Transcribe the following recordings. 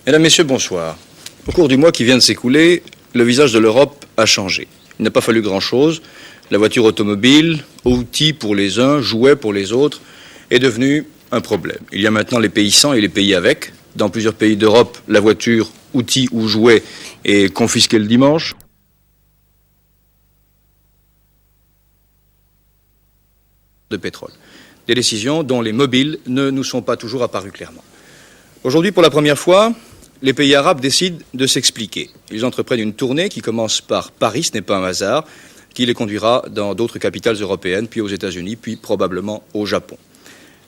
Mesdames, Messieurs, bonsoir. Au cours du mois qui vient de s'écouler, le visage de l'Europe a changé. Il n'a pas fallu grand-chose. La voiture automobile, outil pour les uns, jouet pour les autres, est devenue un problème. Il y a maintenant les pays sans et les pays avec. Dans plusieurs pays d'Europe, la voiture, outil ou jouet est confisquée le dimanche. De pétrole. Des décisions dont les mobiles ne nous sont pas toujours apparues clairement. Aujourd'hui, pour la première fois, les pays arabes décident de s'expliquer. Ils entreprennent une tournée qui commence par Paris, ce n'est pas un hasard, qui les conduira dans d'autres capitales européennes, puis aux États-Unis, puis probablement au Japon.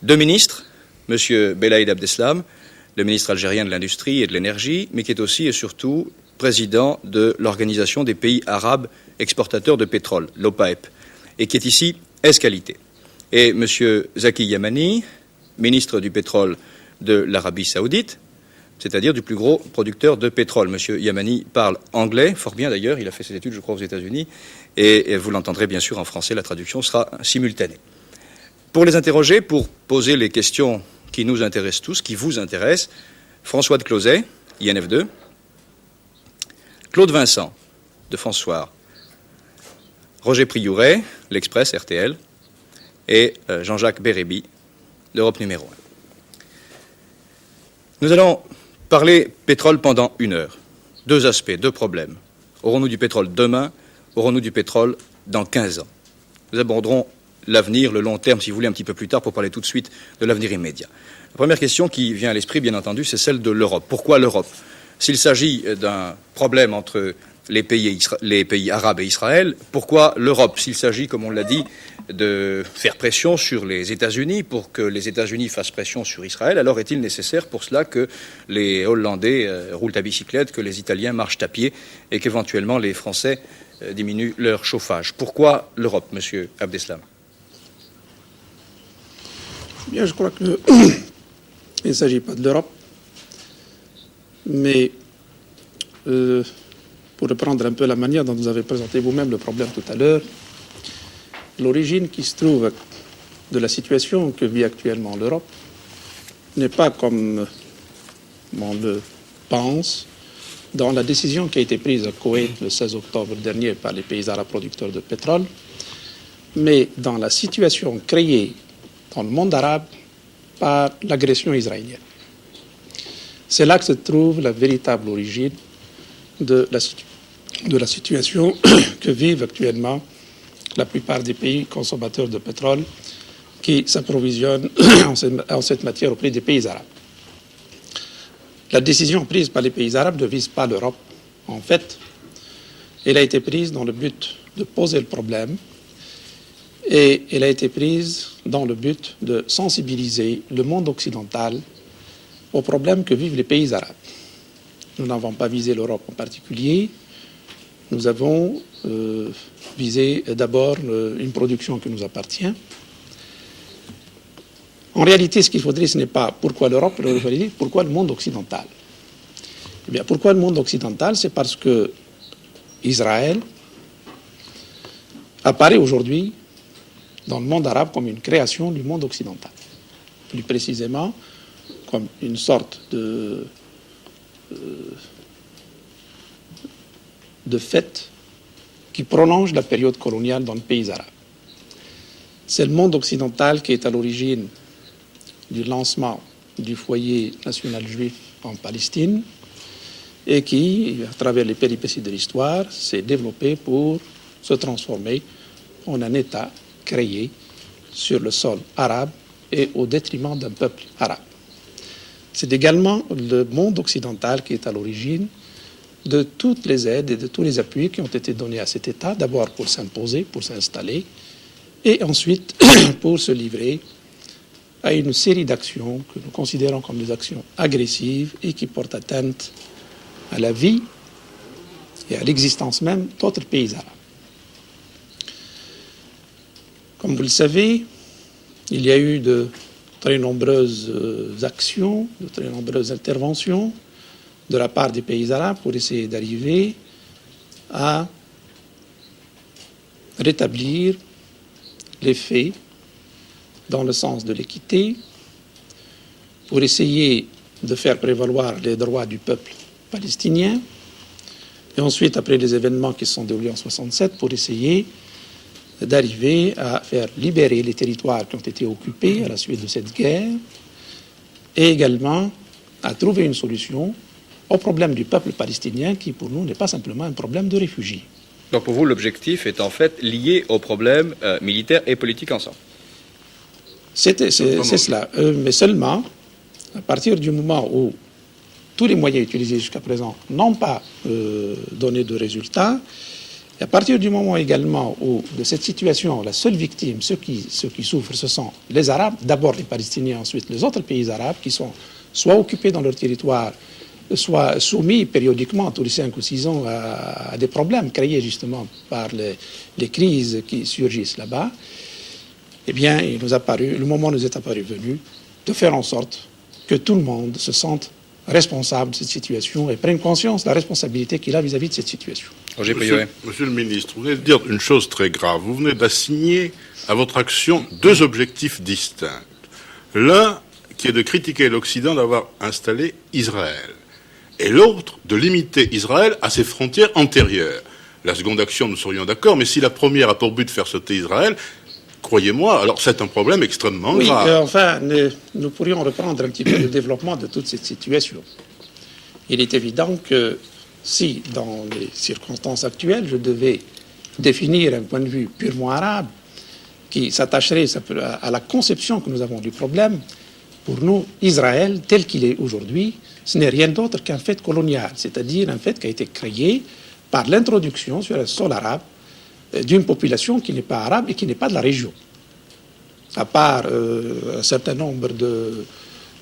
Deux ministres, M. Belaïd Abdeslam, le ministre algérien de l'Industrie et de l'Énergie, mais qui est aussi et surtout président de l'Organisation des pays arabes exportateurs de pétrole, l'OPAEP, et qui est ici ès-qualité. Et M. Zaki Yamani, ministre du pétrole de l'Arabie saoudite, c'est-à-dire du plus gros producteur de pétrole. Monsieur Yamani parle anglais, fort bien d'ailleurs, il a fait ses études, je crois, aux États-Unis, et vous l'entendrez bien sûr en français, la traduction sera simultanée. Pour les interroger, pour poser les questions qui nous intéressent tous, qui vous intéressent, François de Closet, INF2, Claude Vincent, de François, Roger Priouret, l'Express, RTL, et Jean-Jacques Bérébi, l'Europe numéro 1. Nous allons parler pétrole pendant 1 heure. Deux aspects, deux problèmes. Aurons-nous du pétrole demain? Aurons-nous du pétrole dans 15 ans? Nous aborderons l'avenir, le long terme, si vous voulez, un petit peu plus tard, pour parler tout de suite de l'avenir immédiat. La première question qui vient à l'esprit, bien entendu, c'est celle de l'Europe. Pourquoi l'Europe? S'il s'agit d'un problème entre les pays arabes et Israël, pourquoi l'Europe? S'il s'agit, comme on l'a dit, de faire pression sur les États-Unis pour que les États-Unis fassent pression sur Israël, alors est-il nécessaire pour cela que les Hollandais roulent à bicyclette, que les Italiens marchent à pied et qu'éventuellement les Français diminuent leur chauffage? Pourquoi l'Europe, Monsieur Abdeslam? Bien, je crois qu'il ne s'agit pas de l'Europe, mais pour reprendre un peu la manière dont vous avez présenté vous-même le problème tout à l'heure, l'origine qui se trouve de la situation que vit actuellement l'Europe n'est pas comme on le pense dans la décision qui a été prise à Koweït le 16 octobre dernier par les pays arabes producteurs de pétrole, mais dans la situation créée dans le monde arabe par l'agression israélienne. C'est là que se trouve la véritable origine de la situation que vivent actuellement la plupart des pays consommateurs de pétrole qui s'approvisionnent en cette matière auprès des pays arabes. La décision prise par les pays arabes ne vise pas l'Europe. En fait, elle a été prise dans le but de poser le problème et elle a été prise dans le but de sensibiliser le monde occidental aux problèmes que vivent les pays arabes. Nous n'avons pas visé l'Europe en particulier. Nous avons visé d'abord une production qui nous appartient. En réalité, ce qu'il faudrait, ce n'est pas pourquoi l'Europe, il faudrait dire pourquoi le monde occidental. Eh bien, pourquoi le monde occidental? C'est parce que Israël apparaît aujourd'hui dans le monde arabe comme une création du monde occidental. Plus précisément, comme une sorte de fait qui prolonge la période coloniale dans le pays arabe. C'est le monde occidental qui est à l'origine du lancement du foyer national juif en Palestine et qui, à travers les péripéties de l'histoire, s'est développé pour se transformer en un État créé sur le sol arabe et au détriment d'un peuple arabe. C'est également le monde occidental qui est à l'origine de toutes les aides et de tous les appuis qui ont été donnés à cet État, d'abord pour s'imposer, pour s'installer, et ensuite pour se livrer à une série d'actions que nous considérons comme des actions agressives et qui portent atteinte à la vie et à l'existence même d'autres pays arabes. Comme vous le savez, il y a eu de très nombreuses actions, de très nombreuses interventions de la part des pays arabes pour essayer d'arriver à rétablir les faits dans le sens de l'équité, pour essayer de faire prévaloir les droits du peuple palestinien, et ensuite, après les événements qui se sont déroulés en 1967, pour essayer d'arriver à faire libérer les territoires qui ont été occupés à la suite de cette guerre, et également à trouver une solution au problème du peuple palestinien qui, pour nous, n'est pas simplement un problème de réfugiés. Donc pour vous, l'objectif est en fait lié au problème militaire et politique ensemble. C'est cela. Mais seulement, à partir du moment où tous les moyens utilisés jusqu'à présent n'ont pas donné de résultats, et à partir du moment également où, de cette situation, la seule victime, ceux qui souffrent, ce sont les Arabes, d'abord les Palestiniens, ensuite les autres pays arabes, qui sont soit occupés dans leur territoire, soit soumis périodiquement, tous les 5 ou 6 ans, à des problèmes créés justement par les crises qui surgissent là-bas, eh bien, le moment nous est apparu venu de faire en sorte que tout le monde se sente responsable de cette situation et prenne conscience de la responsabilité qu'il a vis-à-vis de cette situation. Monsieur le ministre, vous venez de dire une chose très grave. Vous venez d'assigner à votre action 2 objectifs distincts. L'un qui est de critiquer l'Occident d'avoir installé Israël, et l'autre de limiter Israël à ses frontières antérieures. La seconde action, nous serions d'accord, mais si la première a pour but de faire sauter Israël, croyez-moi, alors c'est un problème extrêmement grave. Nous pourrions reprendre un petit peu le développement de toute cette situation. Il est évident que si, dans les circonstances actuelles, je devais définir un point de vue purement arabe qui s'attacherait à la conception que nous avons du problème, pour nous, Israël, tel qu'il est aujourd'hui, ce n'est rien d'autre qu'un fait colonial, c'est-à-dire un fait qui a été créé par l'introduction sur le sol arabe d'une population qui n'est pas arabe et qui n'est pas de la région. À part un certain nombre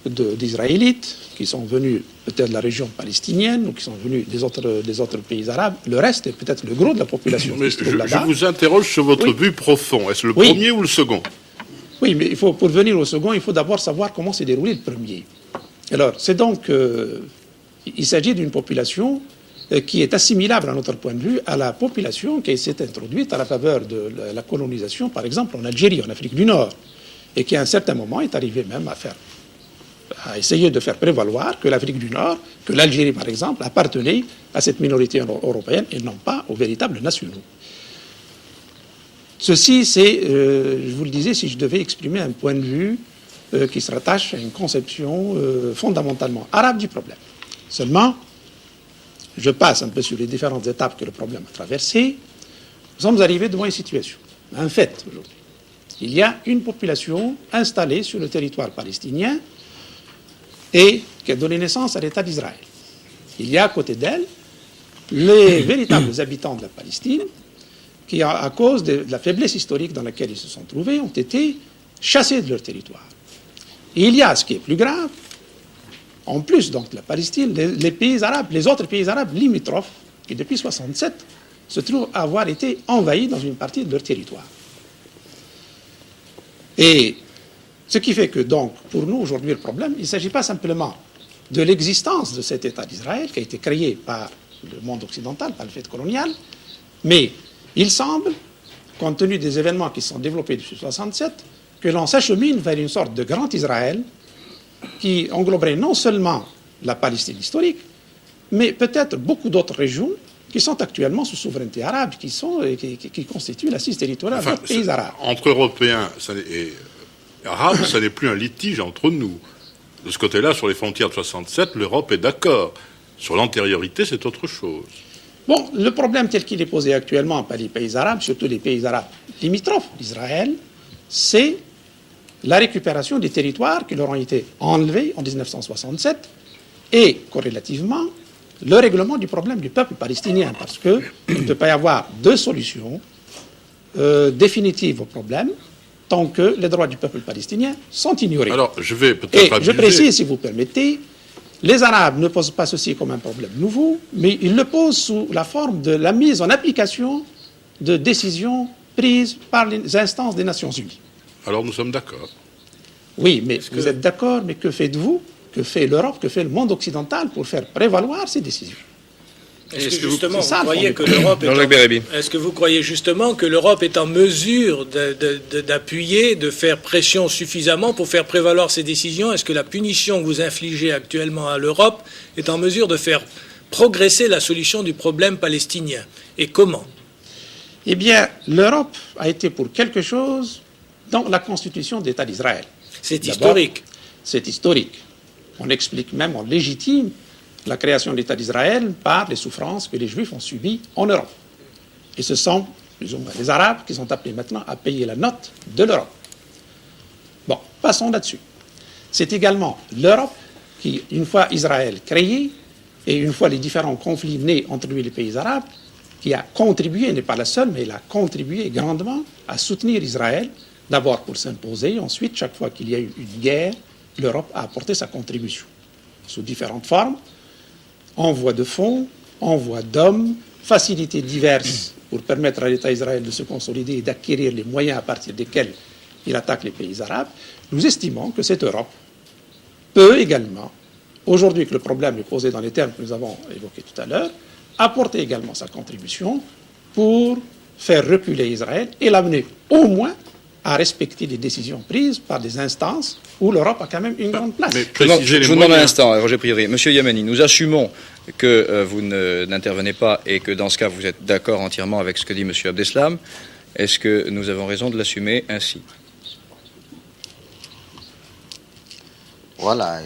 d'Israélites qui sont venus peut-être de la région palestinienne ou qui sont venus des autres pays arabes, le reste est peut-être le gros de la population. Mais je vous interroge sur votre but profond. Est-ce le premier ou le second? Oui, mais pour venir au second, il faut d'abord savoir comment s'est déroulé le premier. Alors, c'est donc... il s'agit d'une population qui est assimilable, à notre point de vue, à la population qui s'est introduite à la faveur de la colonisation, par exemple, en Algérie, en Afrique du Nord, et qui, à un certain moment, est arrivé même à essayer de faire prévaloir que l'Afrique du Nord, que l'Algérie, par exemple, appartenait à cette minorité européenne et non pas aux véritables nationaux. Ceci, c'est, je vous le disais, si je devais exprimer un point de vue qui se rattache à une conception fondamentalement arabe du problème. Seulement, je passe un peu sur les différentes étapes que le problème a traversées. Nous sommes arrivés devant une situation, un fait aujourd'hui. Il y a une population installée sur le territoire palestinien et qui a donné naissance à l'État d'Israël. Il y a à côté d'elle les véritables habitants de la Palestine qui, à cause de la faiblesse historique dans laquelle ils se sont trouvés, ont été chassés de leur territoire. Et il y a ce qui est plus grave, en plus donc de la Palestine, les pays arabes, les autres pays arabes limitrophes, qui depuis 1967 se trouvent avoir été envahis dans une partie de leur territoire. Et ce qui fait que donc, pour nous aujourd'hui le problème, il ne s'agit pas simplement de l'existence de cet État d'Israël qui a été créé par le monde occidental, par le fait colonial, mais il semble, compte tenu des événements qui se sont développés depuis 1967, que l'on s'achemine vers une sorte de grand Israël qui engloberait non seulement la Palestine historique, mais peut-être beaucoup d'autres régions qui sont actuellement sous souveraineté arabe, qui constituent l'assise territoriale d'autres pays arabes. Entre Européens et Arabes, ça n'est plus un litige entre nous. De ce côté-là, sur les frontières de 67, l'Europe est d'accord. Sur l'antériorité, c'est autre chose. Bon, le problème tel qu'il est posé actuellement par les pays arabes, surtout les pays arabes limitrophes d'Israël, c'est la récupération des territoires qui leur ont été enlevés en 1967 et, corrélativement, le règlement du problème du peuple palestinien, parce qu'il ne peut pas y avoir deux solutions définitives au problème tant que les droits du peuple palestinien sont ignorés. Alors, je vais Et peut-être je abuser. précise, si vous permettez, les Arabes ne posent pas ceci comme un problème nouveau, mais ils le posent sous la forme de la mise en application de décisions prises par les instances des Nations Unies. Alors, nous sommes d'accord. Oui, mais vous êtes d'accord, mais que faites-vous? Que fait l'Europe? Que fait le monde occidental pour faire prévaloir ces décisions? Est-ce que justement c'est ça, vous croyez le que fond du l'Europe Jean-Jacques Bérébi. est-ce que vous croyez justement que l'Europe est en mesure d'appuyer, de faire pression suffisamment pour faire prévaloir ses décisions? Est-ce que la punition que vous infligez actuellement à l'Europe est en mesure de faire progresser la solution du problème palestinien? Et comment? Eh bien, l'Europe a été pour quelque chose dans la constitution d'État d'Israël. C'est D'abord, historique. C'est historique. On explique même, on légitime la création de l'État d'Israël par les souffrances que les Juifs ont subies en Europe. Et ce sont plus ou moins les Arabes qui sont appelés maintenant à payer la note de l'Europe. Bon, passons là-dessus. C'est également l'Europe qui, une fois Israël créé, et une fois les différents conflits nés entre lui et les pays arabes, qui a contribué, n'est pas la seule, mais elle a contribué grandement à soutenir Israël, d'abord pour s'imposer, ensuite, chaque fois qu'il y a eu une guerre, l'Europe a apporté sa contribution, sous différentes formes, envoi de fonds, envoi d'hommes, facilités diverses pour permettre à l'État d'Israël de se consolider et d'acquérir les moyens à partir desquels il attaque les pays arabes. Nous estimons que cette Europe peut également, aujourd'hui que le problème est posé dans les termes que nous avons évoqués tout à l'heure, apporter également sa contribution pour faire reculer Israël et l'amener au moins à respecter les décisions prises par des instances où l'Europe a quand même une grande place. Mais Je précisez les vous demande un moyens. instant, Roger Priori. Monsieur Yamani, nous assumons que vous n'intervenez pas et que dans ce cas, vous êtes d'accord entièrement avec ce que dit Monsieur Abdeslam. Est-ce que nous avons raison de l'assumer ainsi? Well, I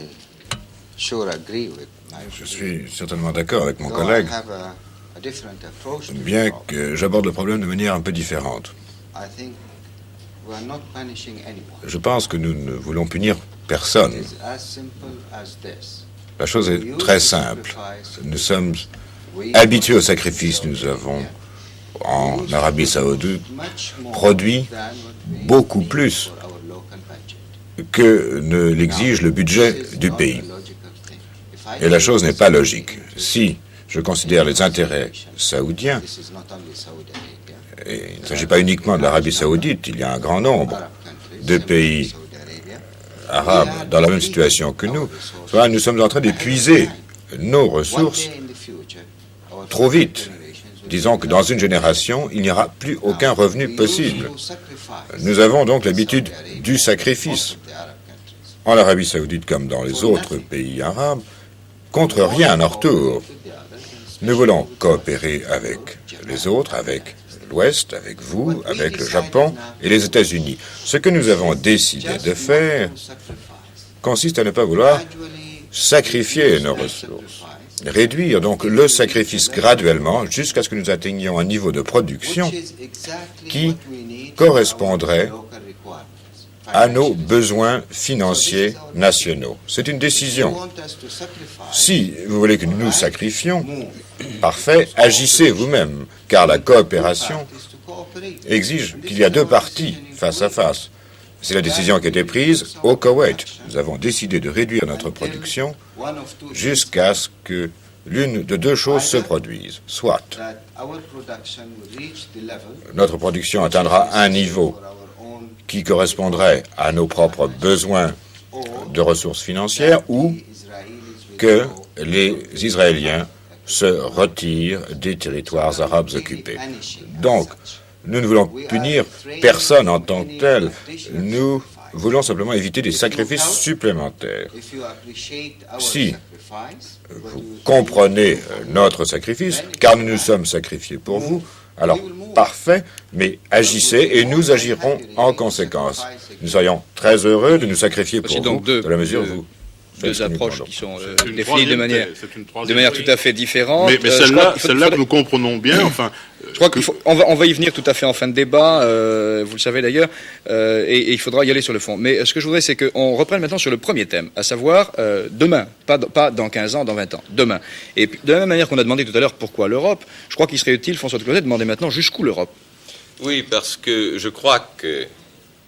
sure agree with my Je suis certainement d'accord avec mon Though I collègue, have a different approach to bien Europe. que j'aborde le problème de manière un peu différente. I think we are not punishing anyone. Je pense que nous ne voulons punir personne. It is as simple as this. La chose est très simple. Nous sommes We habitués au sacrifice. Nous avons, en Arabie Saoudite, much more produit than what we beaucoup need plus for our local budget. que ne l'exige le budget This is du not pays. a logical thing. If I Et la take chose n'est this pas logique. into Si je considère les intérêts saoudiens, This is not only Saudi Arabia, et il ne s'agit pas uniquement de l'Arabie Saoudite, il y a un grand nombre Arab countries, de similar to pays Saudi Arabia, arabes dans la même situation que nous. Soit nous sommes en train d'épuiser nos one ressources day in the future, our trop vite. generations will Disons que dans une génération, il n'y aura plus aucun revenu possible. sacrifice Nous avons donc l'habitude du sacrifice, en Arabie Saoudite comme dans les autres pays arabes, contre rien en retour. Nous voulons coopérer avec les autres, avec l'Ouest, avec vous, avec le Japon et les États-Unis. Ce que nous avons décidé de faire consiste à ne pas vouloir sacrifier nos ressources. Réduire donc le sacrifice graduellement jusqu'à ce que nous atteignions un niveau de production qui correspondrait à nos besoins financiers nationaux. C'est une décision. Si vous voulez que nous nous sacrifions, parfait, agissez vous-même, car la coopération exige qu'il y a deux parties face à face. C'est la décision qui a été prise au Koweït. Nous avons décidé de réduire notre production jusqu'à ce que l'une de deux choses se produise. Soit notre production atteindra un niveau qui correspondrait à nos propres besoins de ressources financières, ou que les Israéliens se retirent des territoires arabes occupés. Donc, nous ne voulons punir personne en tant que tel. Nous voulons simplement éviter des sacrifices supplémentaires. Si vous comprenez notre sacrifice, car nous nous sommes sacrifiés pour vous, alors parfait, mais agissez et nous agirons en conséquence. Nous serions très heureux de nous sacrifier pour Voici vous, donc deux- dans la mesure où vous faites Deux ce que nous approches demandons. qui sont C'est une définies de troisième manière, thèse, c'est une de troisième manière thèse. tout à fait différente. Mais Je celle-là, crois qu'il faut- celle-là que nous comprenons bien, enfin, Je crois qu'on va y venir tout à fait en fin de débat, vous le savez d'ailleurs, et il faudra y aller sur le fond. Mais ce que je voudrais, c'est qu'on reprenne maintenant sur le premier thème, à savoir demain, pas dans 15 ans, dans 20 ans, demain. Et puis, de la même manière qu'on a demandé tout à l'heure pourquoi l'Europe, je crois qu'il serait utile, François de Closet, de demander maintenant jusqu'où l'Europe. Oui, parce que je crois que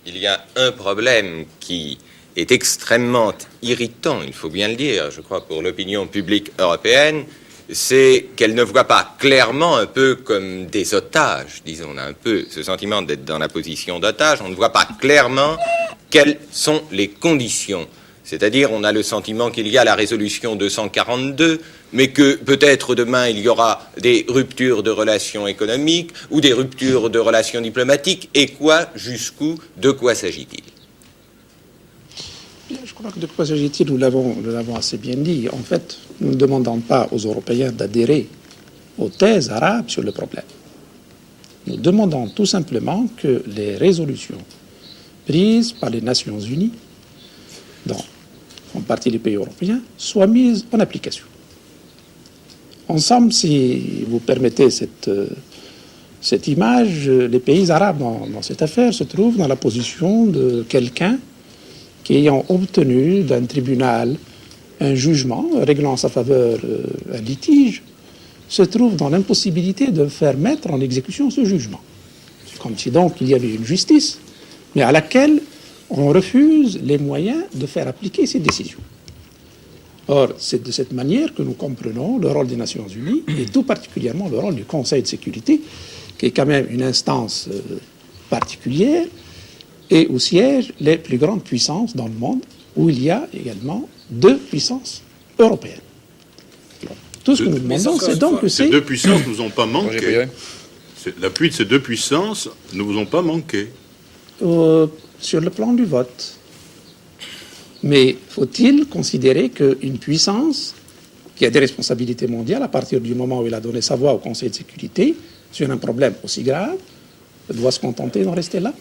il y a un problème qui est extrêmement irritant, il faut bien le dire, je crois, pour l'opinion publique européenne, c'est qu'elle ne voit pas clairement, un peu comme des otages, disons, on a un peu ce sentiment d'être dans la position d'otage, on ne voit pas clairement quelles sont les conditions. C'est-à-dire, on a le sentiment qu'il y a la résolution 242, mais que peut-être demain il y aura des ruptures de relations économiques ou des ruptures de relations diplomatiques. Et quoi, jusqu'où, de quoi s'agit-il? Je crois que de quoi s'agit-il, nous l'avons assez bien dit. En fait, nous ne demandons pas aux Européens d'adhérer aux thèses arabes sur le problème. Nous demandons tout simplement que les résolutions prises par les Nations Unies, dont font partie les pays européens, soient mises en application. En somme, si vous permettez cette image, les pays arabes dans cette affaire se trouvent dans la position de quelqu'un qui, ayant obtenu d'un tribunal un jugement réglant en sa faveur un litige, se trouve dans l'impossibilité de faire mettre en exécution ce jugement. C'est comme si donc il y avait une justice, mais à laquelle on refuse les moyens de faire appliquer ces décisions. Or, c'est de cette manière que nous comprenons le rôle des Nations Unies, et tout particulièrement le rôle du Conseil de sécurité, qui est quand même une instance particulière, et où siègent les plus grandes puissances dans le monde, où il y a également 2 puissances européennes. Alors, tout ce que nous demandons, c'est donc que ces 2 puissances ne nous ont pas manqué. Oui. L'appui de ces 2 puissances ne vous ont pas manqué. Sur le plan du vote. Mais faut-il considérer qu'une puissance qui a des responsabilités mondiales, à partir du moment où elle a donné sa voix au Conseil de sécurité, sur un problème aussi grave, doit se contenter d'en rester là?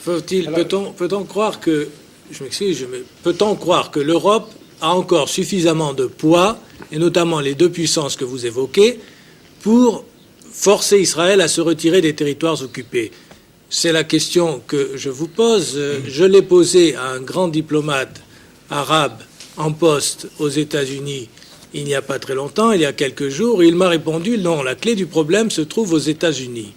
Peut-on croire que, je m'excuse, mais peut-on croire que l'Europe a encore suffisamment de poids, et notamment les 2 puissances que vous évoquez, pour forcer Israël à se retirer des territoires occupés? C'est la question que je vous pose. Je l'ai posée à un grand diplomate arabe en poste aux États-Unis il n'y a pas très longtemps, il y a quelques jours, et il m'a répondu non, la clé du problème se trouve aux États-Unis.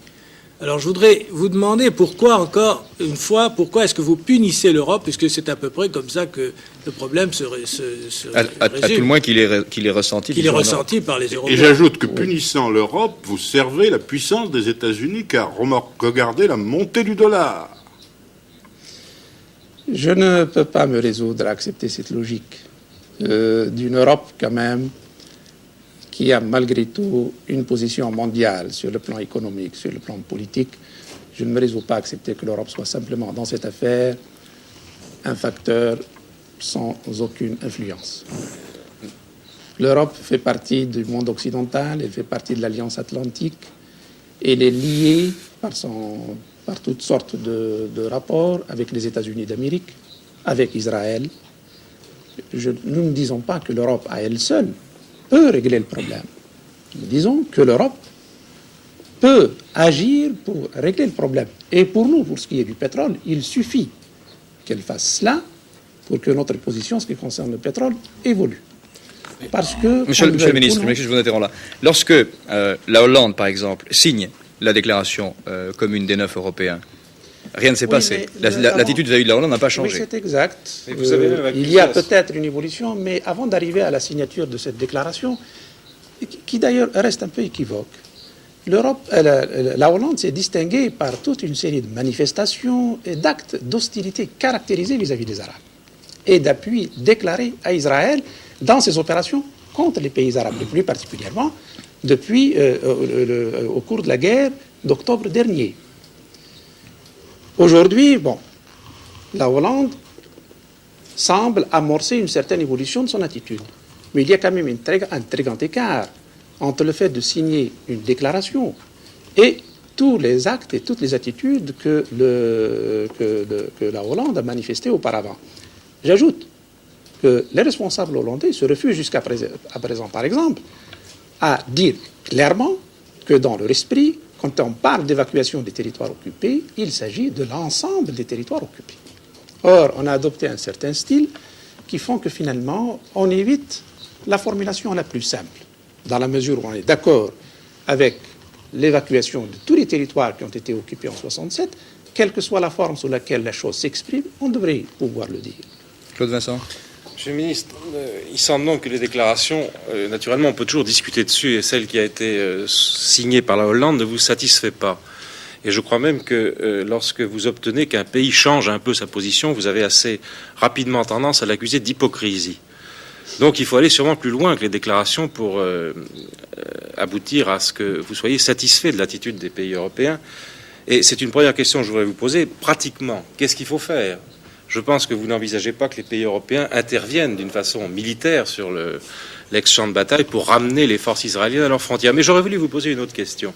Alors je voudrais vous demander pourquoi, encore une fois, pourquoi est-ce que vous punissez l'Europe, puisque c'est à peu près comme ça que le problème se résume. À tout le moins qu'il est ressenti. Qu'il est ressenti par les Européens. Et j'ajoute que punissant l'Europe, vous servez la puissance des États-Unis, car regardez la montée du dollar. Je ne peux pas me résoudre à accepter cette logique d'une Europe quand même qui a malgré tout une position mondiale sur le plan économique, sur le plan politique. Je ne me résous pas à accepter que l'Europe soit simplement dans cette affaire un facteur sans aucune influence. L'Europe fait partie du monde occidental, elle fait partie de l'Alliance atlantique, elle est liée par toutes sortes de rapports avec les États-Unis d'Amérique, avec Israël. Nous ne disons pas que l'Europe à elle seule peut régler le problème. Nous disons que l'Europe peut agir pour régler le problème. Et pour nous, pour ce qui est du pétrole, il suffit qu'elle fasse cela pour que notre position, en ce qui concerne le pétrole, évolue. Parce que... Monsieur le ministre, je vous interromps là. Lorsque la Hollande, par exemple, signe la déclaration commune des 9 Européens, rien ne s'est passé. L'attitude vis-à-vis de la Hollande n'a pas changé. Oui, c'est exact. Il y a peut-être une évolution, mais avant d'arriver à la signature de cette déclaration, qui d'ailleurs reste un peu équivoque, la Hollande s'est distinguée par toute une série de manifestations et d'actes d'hostilité caractérisés vis-à-vis des Arabes et d'appui déclaré à Israël dans ses opérations contre les pays arabes, et plus particulièrement depuis au cours de la guerre d'octobre dernier. Aujourd'hui, la Hollande semble amorcer une certaine évolution de son attitude. Mais il y a quand même un très grand écart entre le fait de signer une déclaration et tous les actes et toutes les attitudes que la Hollande a manifestées auparavant. J'ajoute que les responsables hollandais se refusent jusqu'à présent, par exemple, à dire clairement que dans leur esprit, quand on parle d'évacuation des territoires occupés, il s'agit de l'ensemble des territoires occupés. Or, on a adopté un certain style qui font que finalement, on évite la formulation la plus simple, dans la mesure où on est d'accord avec l'évacuation de tous les territoires qui ont été occupés en 1967, quelle que soit la forme sous laquelle la chose s'exprime, on devrait pouvoir le dire. Claude Vincent. Monsieur le ministre, il semble donc que les déclarations, naturellement on peut toujours discuter dessus, et celle qui a été signée par la Hollande ne vous satisfait pas. Et je crois même que lorsque vous obtenez qu'un pays change un peu sa position, vous avez assez rapidement tendance à l'accuser d'hypocrisie. Donc il faut aller sûrement plus loin que les déclarations pour aboutir à ce que vous soyez satisfait de l'attitude des pays européens. Et c'est une première question que je voudrais vous poser. Pratiquement, qu'est-ce qu'il faut faire ? Je pense que vous n'envisagez pas que les pays européens interviennent d'une façon militaire sur l'ex-champ de bataille pour ramener les forces israéliennes à leurs frontières. Mais j'aurais voulu vous poser une autre question.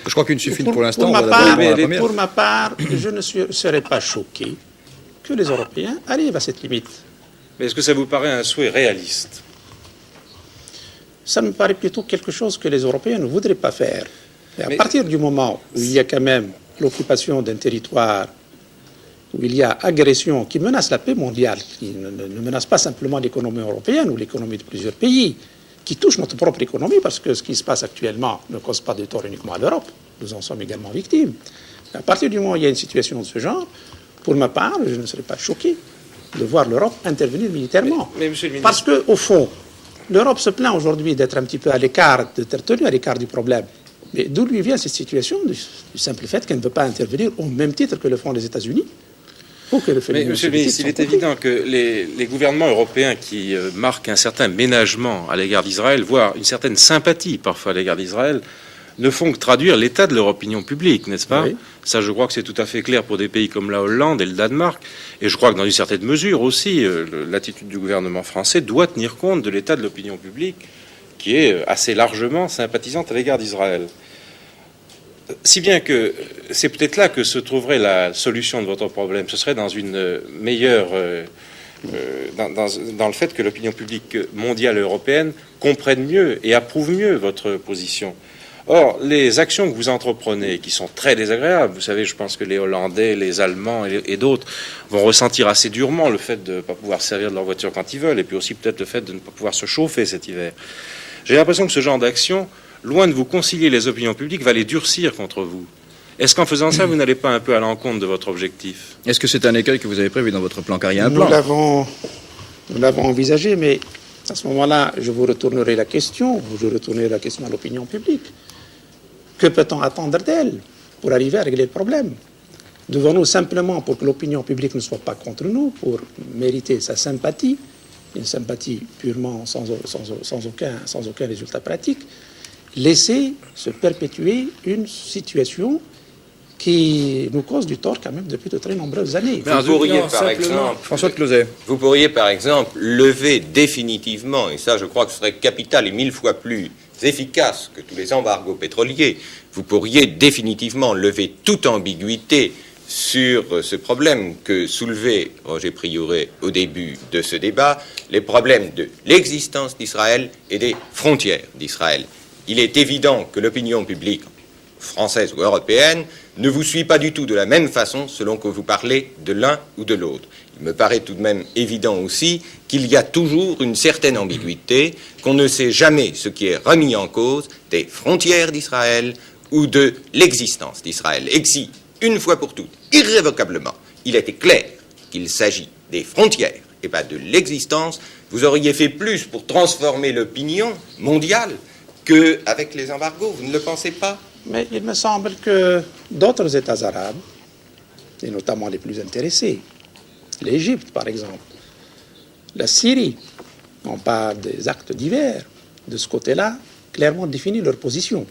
Je crois qu'une suffit pour l'instant. Pour ma part, je ne serais pas choqué que les Européens arrivent à cette limite. Mais est-ce que ça vous paraît un souhait réaliste ? Ça me paraît plutôt quelque chose que les Européens ne voudraient pas faire. Et à partir du moment où il y a quand même l'occupation d'un territoire, où il y a agression qui menace la paix mondiale, qui ne menace pas simplement l'économie européenne ou l'économie de plusieurs pays, qui touche notre propre économie, parce que ce qui se passe actuellement ne cause pas de tort uniquement à l'Europe, nous en sommes également victimes. À partir du moment où il y a une situation de ce genre, pour ma part, je ne serais pas choqué de voir l'Europe intervenir militairement. Mais Monsieur le Ministre... Parce qu'au fond, l'Europe se plaint aujourd'hui d'être un petit peu à l'écart, d'être tenue à l'écart du problème. Mais d'où lui vient cette situation? Du simple fait qu'elle ne veut pas intervenir au même titre que le font les États-Unis. Mais Monsieur le Ministre, il est évident que les gouvernements européens qui marquent un certain ménagement à l'égard d'Israël, voire une certaine sympathie parfois à l'égard d'Israël, ne font que traduire l'état de leur opinion publique, n'est-ce pas? Oui. Ça, je crois que c'est tout à fait clair pour des pays comme la Hollande et le Danemark. Et je crois que dans une certaine mesure aussi, l'attitude du gouvernement français doit tenir compte de l'état de l'opinion publique qui est assez largement sympathisante à l'égard d'Israël. Si bien que c'est peut-être là que se trouverait la solution de votre problème. Ce serait dans une meilleure... dans le fait que l'opinion publique mondiale et européenne comprenne mieux et approuve mieux votre position. Or, les actions que vous entreprenez, qui sont très désagréables, vous savez, je pense que les Hollandais, les Allemands et d'autres vont ressentir assez durement le fait de ne pas pouvoir servir de leur voiture quand ils veulent, et puis aussi peut-être le fait de ne pas pouvoir se chauffer cet hiver. J'ai l'impression que ce genre d'action, loin de vous concilier les opinions publiques, va les durcir contre vous. Est-ce qu'en faisant ça, vous n'allez pas un peu à l'encontre de votre objectif? Est-ce que c'est un écueil que vous avez prévu dans votre plan? Car il y a un Nous plan. l'avons envisagé, mais à ce moment-là, je vous retournerai la question à l'opinion publique. Que peut-on attendre d'elle pour arriver à régler le problème? Devons-nous simplement, pour que l'opinion publique ne soit pas contre nous, pour mériter sa sympathie, une sympathie purement sans aucun résultat pratique, laisser se perpétuer une situation qui nous cause du tort quand même depuis de très nombreuses années? François de Closet. Vous pourriez par exemple lever définitivement, et ça je crois que ce serait capital et 1000 fois plus efficace que tous les embargos pétroliers, vous pourriez définitivement lever toute ambiguïté sur ce problème que soulevait Roger Prioret au début de ce débat, les problèmes de l'existence d'Israël et des frontières d'Israël. Il est évident que l'opinion publique française ou européenne ne vous suit pas du tout de la même façon selon que vous parlez de l'un ou de l'autre. Il me paraît tout de même évident aussi qu'il y a toujours une certaine ambiguïté, qu'on ne sait jamais ce qui est remis en cause des frontières d'Israël ou de l'existence d'Israël. Et si, une fois pour toutes, irrévocablement, il était clair qu'il s'agit des frontières et pas de l'existence, vous auriez fait plus pour transformer l'opinion mondiale qu'avec les embargos, vous ne le pensez pas? Mais il me semble que d'autres États arabes, et notamment les plus intéressés, l'Égypte par exemple, la Syrie, n'ont pas des actes divers de ce côté-là, clairement défini leur position.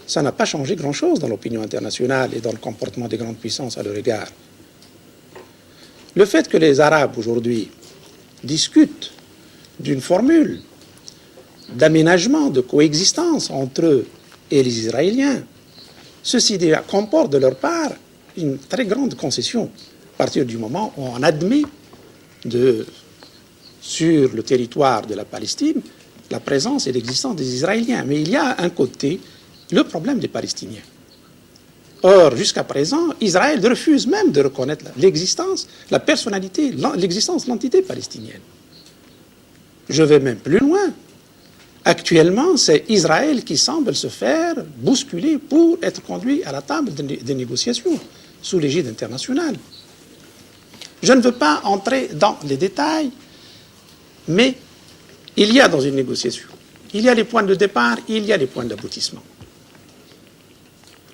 Ça n'a pas changé grand-chose dans l'opinion internationale et dans le comportement des grandes puissances à leur égard. Le fait que les Arabes aujourd'hui discutent d'une formule d'aménagement, de coexistence entre eux et les Israéliens, ceci déjà comporte de leur part une très grande concession à partir du moment où on admet sur le territoire de la Palestine la présence et l'existence des Israéliens. Mais il y a un côté, le problème des Palestiniens. Or, jusqu'à présent, Israël refuse même de reconnaître l'existence, la personnalité, l'existence de l'entité palestinienne. Je vais même plus loin. Actuellement, c'est Israël qui semble se faire bousculer pour être conduit à la table des négociations. sous l'égide internationale. Je ne veux pas entrer dans les détails, mais il y a dans une négociation, il y a les points de départ, il y a les points d'aboutissement.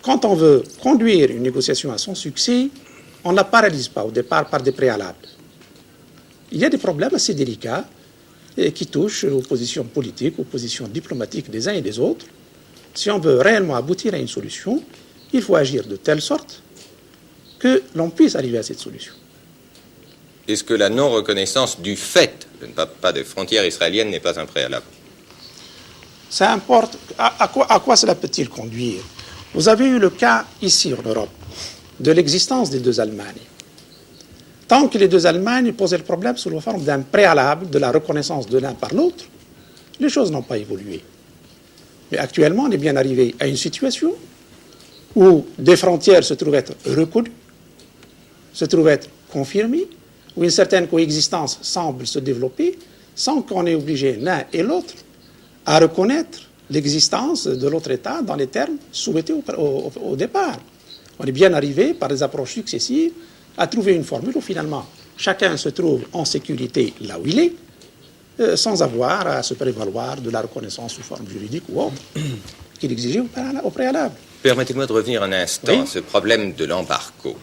Quand on veut conduire une négociation à son succès, on ne la paralyse pas au départ par des préalables. Il y a des problèmes assez délicats qui touchent aux positions politiques, aux positions diplomatiques des uns et des autres. Si on veut réellement aboutir à une solution, il faut agir de telle sorte que l'on puisse arriver à cette solution. Est-ce que la non-reconnaissance du fait pas de frontières israéliennes n'est pas un préalable? Ça importe. À quoi cela peut-il conduire? Vous avez eu le cas ici en Europe de l'existence des deux Allemagnes. Tant que les deux Allemagnes posaient le problème sous la forme d'un préalable de la reconnaissance de l'un par l'autre, les choses n'ont pas évolué. Mais actuellement, on est bien arrivé à une situation où des frontières se trouvent être reconnues, se trouvent être confirmées, où une certaine coexistence semble se développer, sans qu'on ait obligé l'un et l'autre à reconnaître l'existence de l'autre État dans les termes souhaités au départ. On est bien arrivé, par des approches successives, à trouver une formule où finalement chacun se trouve en sécurité là où il est, sans avoir à se prévaloir de la reconnaissance sous forme juridique ou autre qu'il exigeait au préalable. Permettez-moi de revenir un instant à ce problème de l'embargo.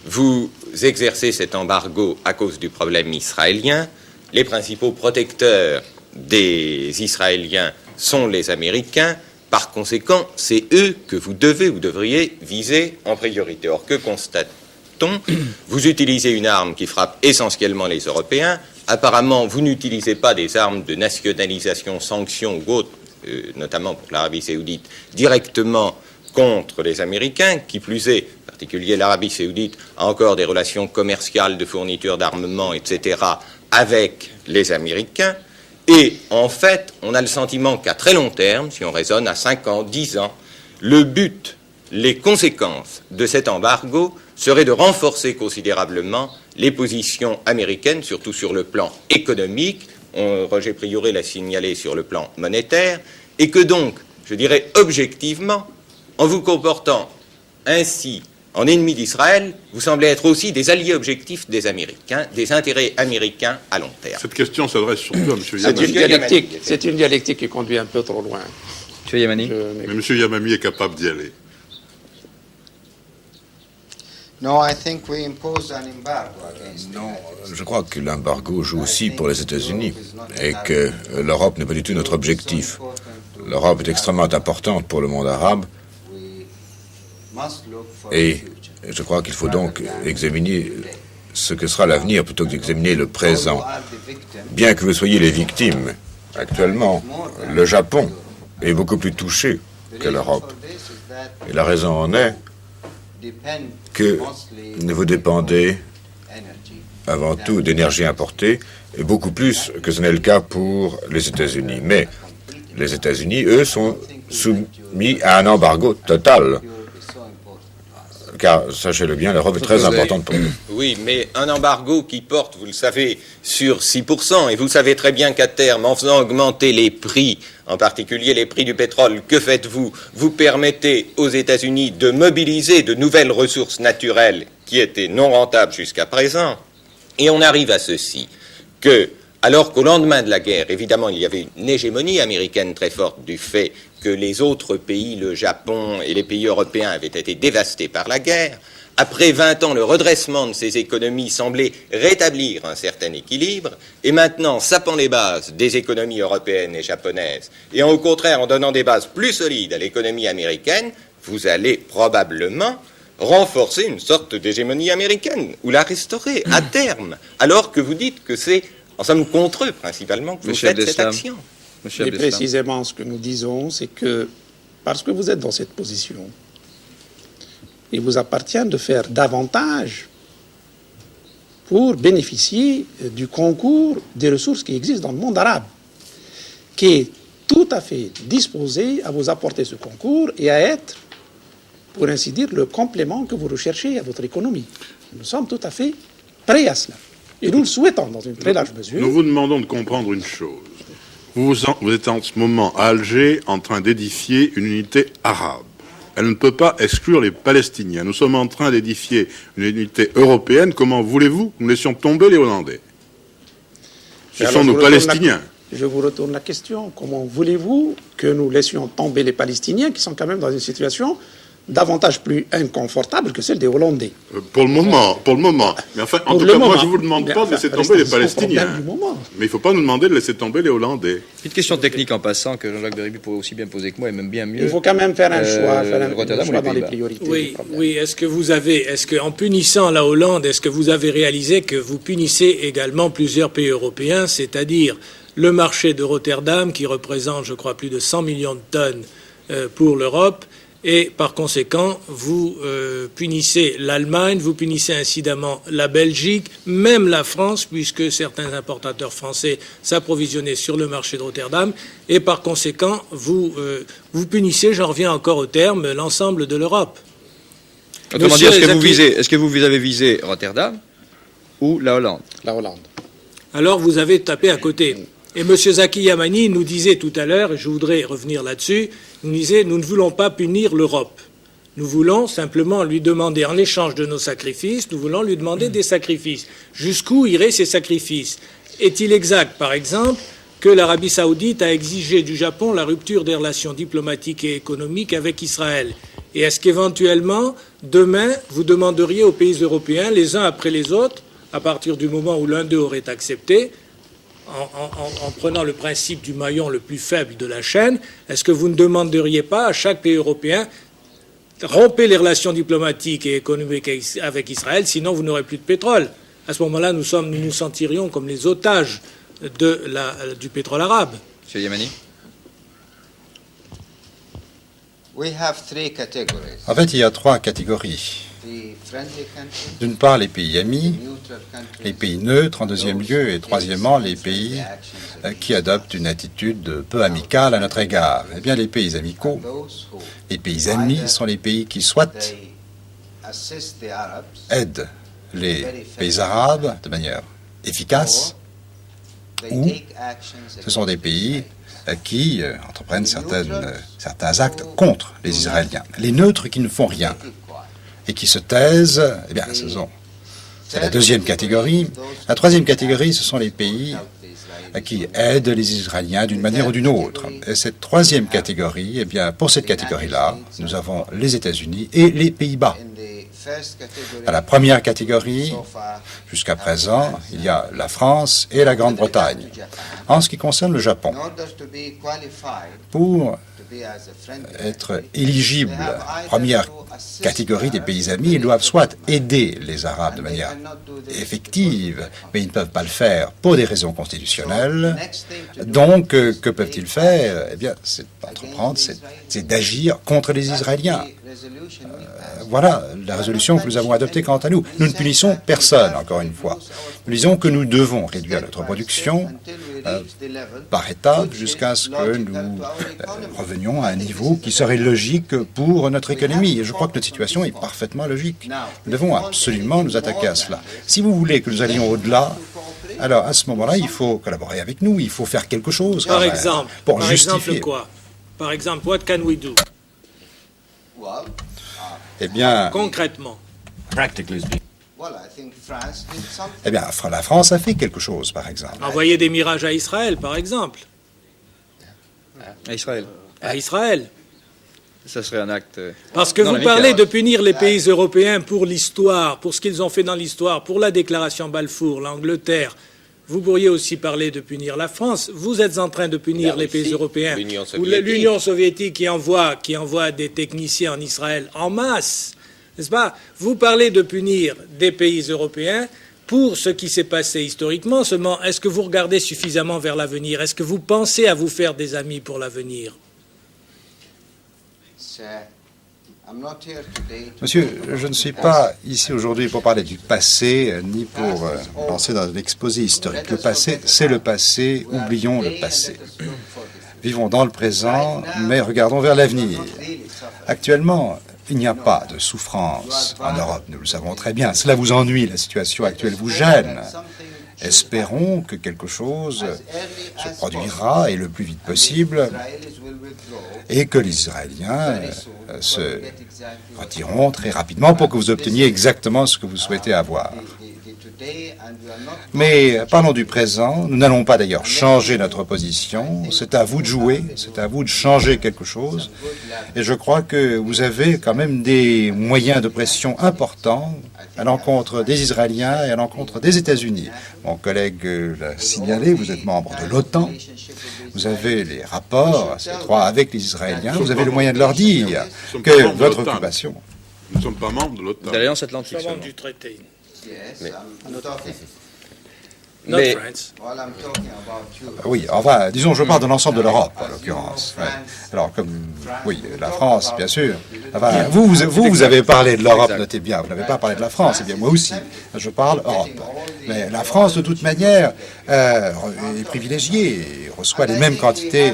Vous exercez cet embargo à cause du problème israélien. Les principaux protecteurs des Israéliens sont les Américains. Par conséquent, c'est eux que vous devriez viser en priorité. Or, que constate-t-on? Vous utilisez une arme qui frappe essentiellement les Européens. Apparemment, vous n'utilisez pas des armes de nationalisation, sanctions ou autres, notamment pour l'Arabie saoudite, directement contre les Américains. Qui plus est, en particulier l'Arabie saoudite a encore des relations commerciales de fourniture d'armement, etc., avec les Américains. Et en fait, on a le sentiment qu'à très long terme, si on raisonne à 5 ans, 10 ans, le but, les conséquences de cet embargo seraient de renforcer considérablement les positions américaines, surtout sur le plan économique. Roger Prioré l'a signalé sur le plan monétaire, et que donc, je dirais objectivement, en vous comportant ainsi en ennemi d'Israël, vous semblez être aussi des alliés objectifs des Américains, des intérêts américains à long terme. Cette question s'adresse surtout à M. Yamami. C'est une dialectique qui conduit un peu trop loin. M. Yamani. Mais M. Yamami est capable d'y aller. No, I think we imposed an embargo against the United States. Je crois que l'embargo joue aussi pour les États-Unis et que l'Europe n'est pas du tout notre objectif. L'Europe est extrêmement importante pour le monde arabe et je crois qu'il faut donc examiner ce que sera l'avenir plutôt que d'examiner le présent. Bien que vous soyez les victimes, actuellement, le Japon est beaucoup plus touché que l'Europe. Et la raison en est que vous dépendez avant tout d'énergie importée, et beaucoup plus que ce n'est le cas pour les États-Unis. Mais les États-Unis, eux, sont soumis à un embargo total. Car, sachez-le bien, l'Europe est très importante pour nous. Oui, mais un embargo qui porte, vous le savez, sur 6%, et vous savez très bien qu'à terme, en faisant augmenter les prix, en particulier les prix du pétrole, que faites-vous? Vous permettez aux États-Unis de mobiliser de nouvelles ressources naturelles qui étaient non rentables jusqu'à présent, et on arrive à ceci, que, alors qu'au lendemain de la guerre, évidemment, il y avait une hégémonie américaine très forte du fait que les autres pays, le Japon et les pays européens avaient été dévastés par la guerre. Après 20 ans, le redressement de ces économies semblait rétablir un certain équilibre, et maintenant, sapant les bases des économies européennes et japonaises, et au contraire en donnant des bases plus solides à l'économie américaine, vous allez probablement renforcer une sorte d'hégémonie américaine, ou la restaurer à terme, alors que vous dites que c'est, en somme, contre eux principalement que vous faites cette action. Et précisément, ce que nous disons, c'est que parce que vous êtes dans cette position, il vous appartient de faire davantage pour bénéficier du concours des ressources qui existent dans le monde arabe, qui est tout à fait disposé à vous apporter ce concours et à être, pour ainsi dire, le complément que vous recherchez à votre économie. Nous sommes tout à fait prêts à cela. Et nous le souhaitons dans une très large mesure. Nous vous demandons de comprendre une chose. Vous êtes en ce moment à Alger en train d'édifier une unité arabe. elle ne peut pas exclure les Palestiniens. Nous sommes en train d'édifier une unité européenne. Comment voulez-vous que nous laissions tomber les Hollandais? Ce sont nos Palestiniens. Je vous retourne la question. Comment voulez-vous que nous laissions tomber les Palestiniens qui sont quand même dans une situation davantage plus inconfortable que celle des Hollandais? Pour le moment. Mais enfin, en tout cas, moi, je ne vous demande pas de laisser tomber les Palestiniens. Mais il ne faut pas nous demander de laisser tomber les Hollandais. Petite question technique en passant que Jean-Jacques Beribi pourrait aussi bien poser que moi et même bien mieux. Il faut quand même faire un choix, Rotterdam ou les dans les Pays-Bas. priorités. Oui. Est-ce que en punissant la Hollande, est-ce que vous avez réalisé que vous punissez également plusieurs pays européens, c'est-à-dire le marché de Rotterdam qui représente, je crois, plus de 100 millions de tonnes pour l'Europe? Et par conséquent, vous punissez l'Allemagne, vous punissez incidemment la Belgique, même la France, puisque certains importateurs français s'approvisionnaient sur le marché de Rotterdam. Et par conséquent, vous punissez, j'en reviens encore au terme, l'ensemble de l'Europe. Autrement dit, est-ce que vous avez visé Rotterdam ou la Hollande? La Hollande. Alors vous avez tapé à côté. Et M. Zaki Yamani nous disait tout à l'heure, et je voudrais revenir là-dessus, il nous disait, nous ne voulons pas punir l'Europe. Nous voulons simplement lui demander, en échange de nos sacrifices, nous voulons lui demander des sacrifices. Jusqu'où iraient ces sacrifices? Est-il exact, par exemple, que l'Arabie saoudite a exigé du Japon la rupture des relations diplomatiques et économiques avec Israël? Et est-ce qu'éventuellement, demain, vous demanderiez aux pays européens, les uns après les autres, à partir du moment où l'un d'eux aurait accepté, en prenant le principe du maillon le plus faible de la chaîne, est-ce que vous ne demanderiez pas à chaque pays européen rompez les relations diplomatiques et économiques avec Israël, sinon vous n'aurez plus de pétrole? À ce moment-là, nous nous sentirions comme les otages du pétrole arabe. Monsieur Yamani. En fait, il y a trois catégories. D'une part, les pays amis, les pays neutres en deuxième lieu, et troisièmement, les pays qui adoptent une attitude peu amicale à notre égard. Eh bien, les pays amicaux, les pays amis sont les pays qui soit aident les pays arabes de manière efficace, ou ce sont des pays qui entreprennent certains actes contre les Israéliens. Les neutres qui ne font rien et qui se taisent, eh bien, c'est la deuxième catégorie. La troisième catégorie, ce sont les pays qui aident les Israéliens d'une manière ou d'une autre. Et cette troisième catégorie, eh bien, pour cette catégorie-là, nous avons les États-Unis et les Pays-Bas. Dans la première catégorie, jusqu'à présent, il y a la France et la Grande-Bretagne. En ce qui concerne le Japon, pour être éligibles, première catégorie des pays amis, ils doivent soit aider les Arabes de manière effective, mais ils ne peuvent pas le faire pour des raisons constitutionnelles. Donc, que peuvent-ils faire? Eh bien, c'est d'entreprendre, c'est d'agir contre les Israéliens. Voilà la résolution que nous avons adoptée quant à nous. Nous ne punissons personne, encore une fois. Nous disons que nous devons réduire notre production par étapes jusqu'à ce que nous revenions à un niveau qui serait logique pour notre économie. Et je crois que notre situation est parfaitement logique. Nous devons absolument nous attaquer à cela. Si vous voulez que nous allions au-delà, alors à ce moment-là, il faut collaborer avec nous, il faut faire quelque chose. Par exemple, pour justifier. Quoi? Par exemple, what can we do? Eh bien, concrètement. Eh bien, la France a fait quelque chose, par exemple. Envoyer des mirages à Israël, par exemple. À Israël. À Israël. Ça serait un acte... Parce que vous parlez de punir les pays européens pour l'histoire, pour ce qu'ils ont fait dans l'histoire, pour la déclaration Balfour, l'Angleterre. Vous pourriez aussi parler de punir la France. Vous êtes en train de punir les pays européens. L'Union soviétique qui envoie des techniciens en Israël en masse. N'est-ce pas? Vous parlez de punir des pays européens pour ce qui s'est passé historiquement. Seulement, est-ce que vous regardez suffisamment vers l'avenir? Est-ce que vous pensez à vous faire des amis pour l'avenir? Monsieur, je ne suis pas ici aujourd'hui pour parler du passé, ni pour lancer dans un exposé historique. Le passé, c'est le passé, oublions le passé. Vivons dans le présent, mais regardons vers l'avenir. Actuellement, il n'y a pas de souffrance en Europe, nous le savons très bien. Cela vous ennuie, la situation actuelle vous gêne. Espérons que quelque chose se produira et le plus vite possible et que les Israéliens se retireront très rapidement pour que vous obteniez exactement ce que vous souhaitez avoir. Mais parlons du présent. Nous n'allons pas d'ailleurs changer notre position. C'est à vous de jouer, c'est à vous de changer quelque chose. Et je crois que vous avez quand même des moyens de pression importants à l'encontre des Israéliens et à l'encontre des États-Unis. Mon collègue l'a signalé, vous êtes membre de l'OTAN. Vous avez les rapports étroits avec les Israéliens. Vous avez le moyen de leur dire que votre occupation... Nous ne sommes pas membres de l'OTAN. De l'Alliance Atlantique. Nous sommes membres du traité. Mais- Oui, enfin, disons, je parle de l'ensemble de l'Europe, en l'occurrence. Ouais. Alors, comme, oui, la France, bien sûr. Enfin, vous avez parlé de l'Europe, notez bien, vous n'avez pas parlé de la France, eh bien, moi aussi. Je parle Europe. Mais la France, de toute manière, est privilégiée et reçoit les mêmes quantités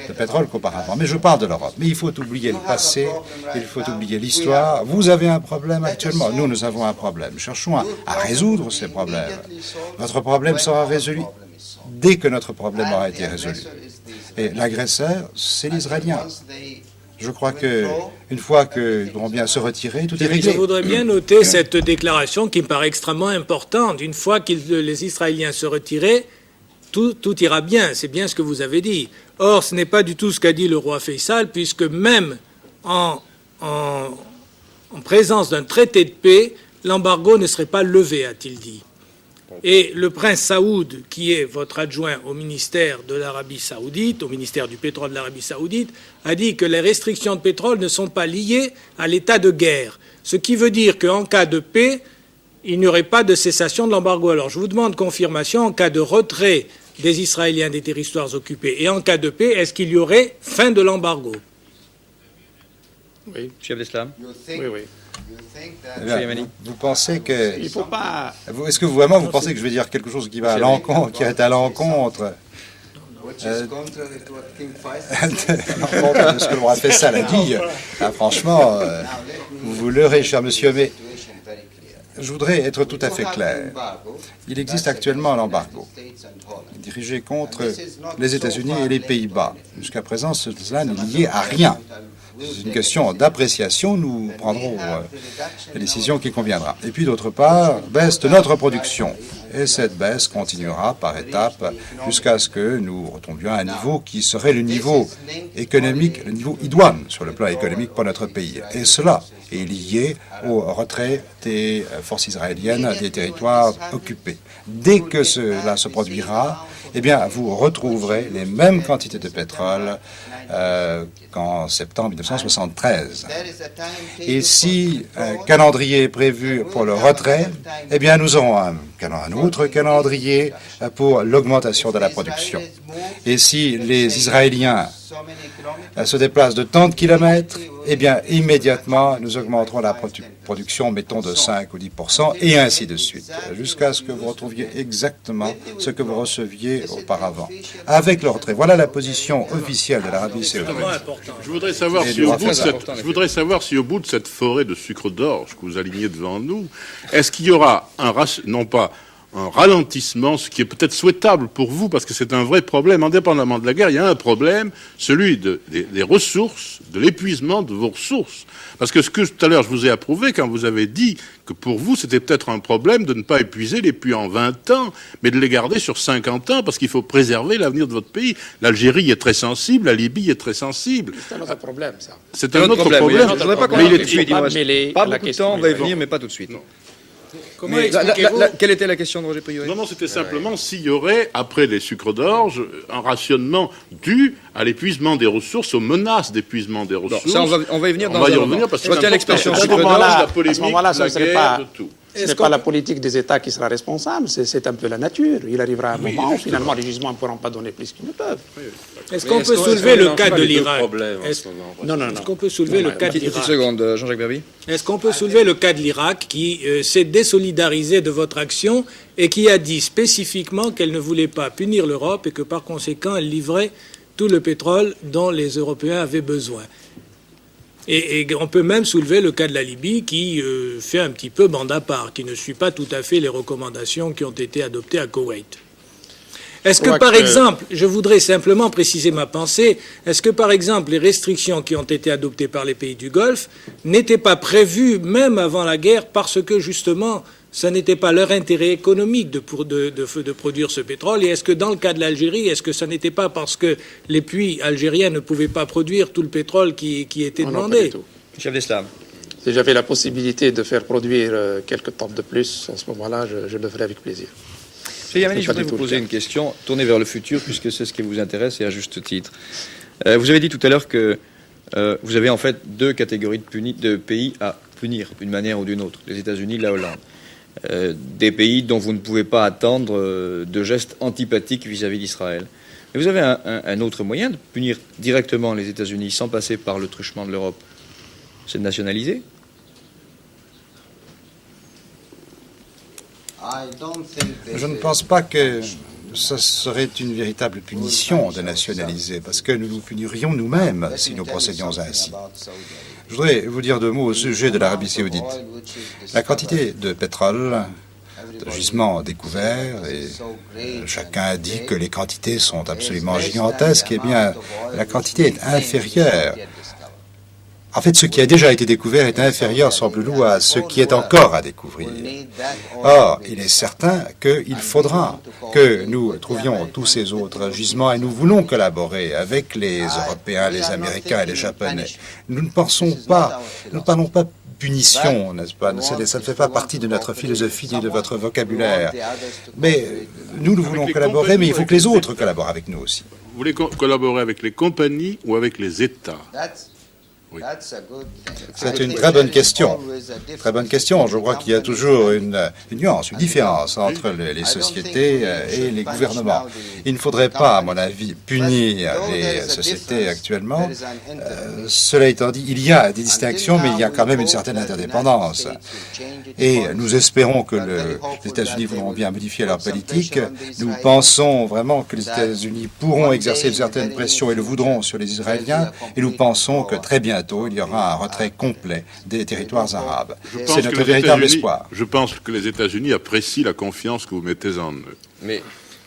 de pétrole qu'auparavant. Mais je parle de l'Europe. Mais il faut oublier le passé, il faut oublier l'histoire. Vous avez un problème actuellement, nous avons un problème. Cherchons à résoudre ces problèmes. Votre problème sera résolu dès que notre problème aura été résolu. Et l'agresseur, c'est l'Israélien. Je crois que une fois qu'ils pourront bien se retirer, tout est Je réglé. voudrais bien noter cette déclaration qui me paraît extrêmement importante. Une fois que les Israéliens se retiraient, tout ira bien. C'est bien ce que vous avez dit. Or, ce n'est pas du tout ce qu'a dit le roi Faisal, puisque même en présence d'un traité de paix, l'embargo ne serait pas levé, a-t-il dit. Et le prince Saoud, qui est votre adjoint au ministère de l'Arabie Saoudite, au ministère du pétrole de l'Arabie Saoudite, a dit que les restrictions de pétrole ne sont pas liées à l'état de guerre. Ce qui veut dire qu'en cas de paix, il n'y aurait pas de cessation de l'embargo. Alors je vous demande confirmation en cas de retrait des Israéliens des territoires occupés et en cas de paix, est-ce qu'il y aurait fin de l'embargo? Oui, Chef d'Islam. oui, oui. Eh bien, vous pensez que... Il ne faut pas... Est-ce que vraiment vous pensez que je vais dire quelque chose qui va à l'encontre, qui est à l'encontre de ce que le roi Faisal a dit? Ah, franchement, vous vous leurrez, cher monsieur, mais je voudrais être tout à fait clair. Il existe actuellement un embargo dirigé contre les États-Unis et les Pays-Bas. Jusqu'à présent, cela n'est lié à rien. C'est une question d'appréciation, nous prendrons la décision qui conviendra. Et puis d'autre part, baisse de notre production. Et cette baisse continuera par étapes jusqu'à ce que nous retombions à un niveau qui serait le niveau économique, le niveau idoine sur le plan économique pour notre pays. Et cela est lié au retrait des forces israéliennes des territoires occupés. Dès que cela se produira, eh bien, vous retrouverez les mêmes quantités de pétrole qu'en septembre 1973. Et si un calendrier est prévu pour le retrait, eh bien, nous aurons un autre calendrier pour l'augmentation de la production. Et si les Israéliens se déplacent de tant de kilomètres, eh bien, immédiatement, nous augmenterons la production, mettons, de 5 ou 10%, et ainsi de suite, jusqu'à ce que vous retrouviez exactement ce que vous receviez auparavant, avec le retrait. Voilà la position officielle de l'Arabie saoudite. Je voudrais savoir si au bout de cette forêt de sucre d'orge que vous alignez devant nous, est-ce qu'il y aura non pas un ralentissement, ce qui est peut-être souhaitable pour vous, parce que c'est un vrai problème, indépendamment de la guerre, il y a un problème, celui des ressources, de l'épuisement de vos ressources. Parce que ce que tout à l'heure je vous ai approuvé quand vous avez dit que pour vous c'était peut-être un problème de ne pas épuiser les puits en 20 ans, mais de les garder sur 50 ans, parce qu'il faut préserver l'avenir de votre pays. L'Algérie est très sensible, la Libye est très sensible. C'est un autre problème, ça. C'est un autre problème. Oui. Je ne voudrais pas qu'on Mais il en est tout de suite. Il nous reste mêlé pas à la beaucoup de question. temps, on va y venir, mais pas tout de suite. Comment Mais expliquez-vous quelle était la question de Roger Priori? Non, c'était simplement s'il y aurait, après les sucres d'orge, un rationnement dû à l'épuisement des ressources, aux menaces d'épuisement des ressources. Ça, on va y venir On dans va y un revenir moment. parce que Je retiens l'expression c'est sucre important. d'orge. La polémique, à ce moment-là, la ce ne serait guerre, pas, de tout. ce n'est pas la politique des États qui sera responsable, c'est un peu la nature. Il arrivera un moment où finalement les jugements ne pourront pas donner plus qu'ils ne peuvent. Est-ce qu'on peut soulever le cas de l'Irak? Non. Est-ce qu'on peut soulever le cas de Petite l'Irak? seconde, Jean-Jacques Berby. Est-ce qu'on peut soulever le cas de l'Irak qui s'est désolidarisé de votre action et qui a dit spécifiquement qu'elle ne voulait pas punir l'Europe et que par conséquent elle livrait tout le pétrole dont les Européens avaient besoin? Et on peut même soulever le cas de la Libye qui fait un petit peu bande à part, qui ne suit pas tout à fait les recommandations qui ont été adoptées à Koweït. Est-ce que, par exemple, je voudrais simplement préciser ma pensée, est-ce que, par exemple, les restrictions qui ont été adoptées par les pays du Golfe n'étaient pas prévues même avant la guerre parce que, justement, ça n'était pas leur intérêt économique de produire ce pétrole? Et est-ce que, dans le cas de l'Algérie, est-ce que ça n'était pas parce que les puits algériens ne pouvaient pas produire tout le pétrole qui était demandé? Non, pas du tout. Chef d'Islam. Si j'avais la possibilité de faire produire quelques tonnes de plus, en ce moment-là, je le ferais avec plaisir. Monsieur Yamani, je voudrais vous poser une question tournée vers le futur, puisque c'est ce qui vous intéresse et à juste titre. Vous avez dit tout à l'heure que vous avez en fait deux catégories de pays à punir d'une manière ou d'une autre, les États-Unis, la Hollande. Des pays dont vous ne pouvez pas attendre de gestes antipathiques vis-à-vis d'Israël. Mais vous avez un autre moyen de punir directement les États-Unis sans passer par le truchement de l'Europe, c'est de nationaliser. Je ne pense pas que ce serait une véritable punition de nationaliser, parce que nous nous punirions nous-mêmes si nous procédions ainsi. Je voudrais vous dire deux mots au sujet de l'Arabie saoudite. La quantité de pétrole, de gisements découverts, et chacun dit que les quantités sont absolument gigantesques, eh bien, la quantité est inférieure. En fait, ce qui a déjà été découvert est inférieur, semble-t-il, à ce qui est encore à découvrir. Or, il est certain qu'il faudra que nous trouvions tous ces autres gisements et nous voulons collaborer avec les Européens, les Américains et les Japonais. Nous ne parlons pas punition, n'est-ce pas? Ça ne fait pas partie de notre philosophie ni de votre vocabulaire. Mais nous voulons collaborer, mais il faut que les autres collaborent avec nous aussi. Vous voulez collaborer avec les compagnies ou avec les États? Oui. C'est une très bonne question. Très bonne question. Je crois qu'il y a toujours une nuance, une différence entre les sociétés et les gouvernements. Il ne faudrait pas, à mon avis, punir les sociétés actuellement. Cela étant dit, il y a des distinctions, mais il y a quand même une certaine interdépendance. Et nous espérons que les États-Unis voudront bien modifier leur politique. Nous pensons vraiment que les États-Unis pourront exercer une certaine pression et le voudront sur les Israéliens. Et nous pensons que très bientôt, il y aura un retrait complet des territoires arabes. C'est notre véritable espoir. Je pense que les États-Unis apprécient la confiance que vous mettez en eux. Mais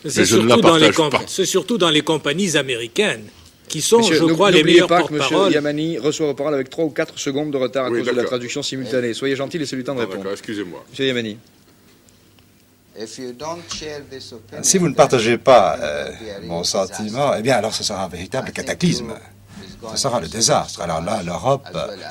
c'est surtout dans les compagnies américaines qui sont, je crois, les meilleurs porte-parole. N'oubliez pas que M. Yamani reçoit la parole avec 3 ou 4 secondes de retard à cause de la traduction simultanée. Soyez gentil, laissez-lui le temps de répondre. Excusez-moi. M. Yamani. Si vous ne partagez pas mon sentiment, eh bien alors ce sera un véritable cataclysme. Ce sera le désastre. Alors là, l'Europe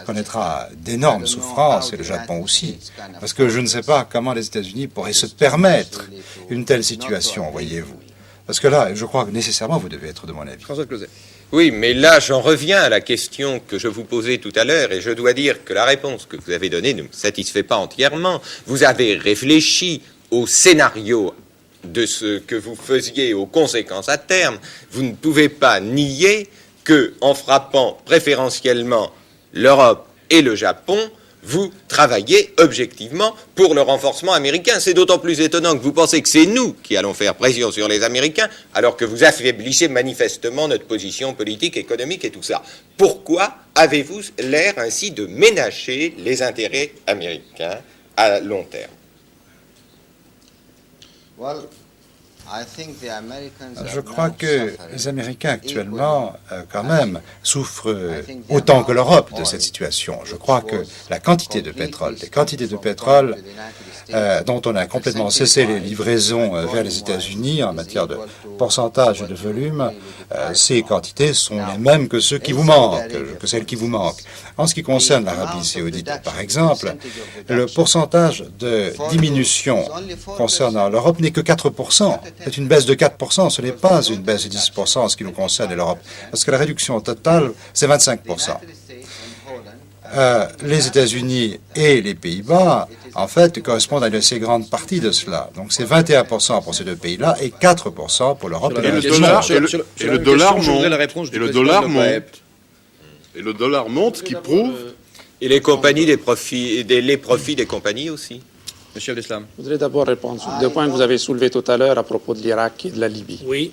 connaîtra d'énormes souffrances, et le Japon aussi. Parce que je ne sais pas comment les États-Unis pourraient se permettre une telle situation, voyez-vous. Parce que là, je crois que nécessairement, vous devez être de mon avis. François Closet. Oui, mais là, j'en reviens à la question que je vous posais tout à l'heure, et je dois dire que la réponse que vous avez donnée ne me satisfait pas entièrement. Vous avez réfléchi au scénario de ce que vous faisiez, aux conséquences à terme. Vous ne pouvez pas nier que, en frappant préférentiellement l'Europe et le Japon, vous travaillez objectivement pour le renforcement américain. C'est d'autant plus étonnant que vous pensez que c'est nous qui allons faire pression sur les Américains, alors que vous affaiblissez manifestement notre position politique, économique et tout ça. Pourquoi avez-vous l'air ainsi de ménager les intérêts américains à long terme? Je crois que les Américains actuellement, quand même, souffrent autant que l'Europe de cette situation. Je crois que la quantité de pétrole, les quantités de pétrole dont on a complètement cessé les livraisons vers les États-Unis en matière de pourcentage et de volume, ces quantités sont les mêmes que ceux qui vous manquent, que celles qui vous manquent. En ce qui concerne l'Arabie saoudite, par exemple, le pourcentage de diminution concernant l'Europe n'est que 4%. C'est une baisse de 4%, ce n'est pas une baisse de 10% en ce qui nous concerne l'Europe, parce que la réduction totale, c'est 25%. Les États-Unis et les Pays-Bas, en fait, correspondent à une assez grande partie de cela. Donc c'est 21% pour ces deux pays-là et 4% pour l'Europe. Et le dollar monte, ce qui prouve... Et les compagnies, les profits des compagnies aussi. Monsieur Abdeslam. Je voudrais d'abord répondre sur deux points que vous avez soulevés tout à l'heure à propos de l'Irak et de la Libye. Oui.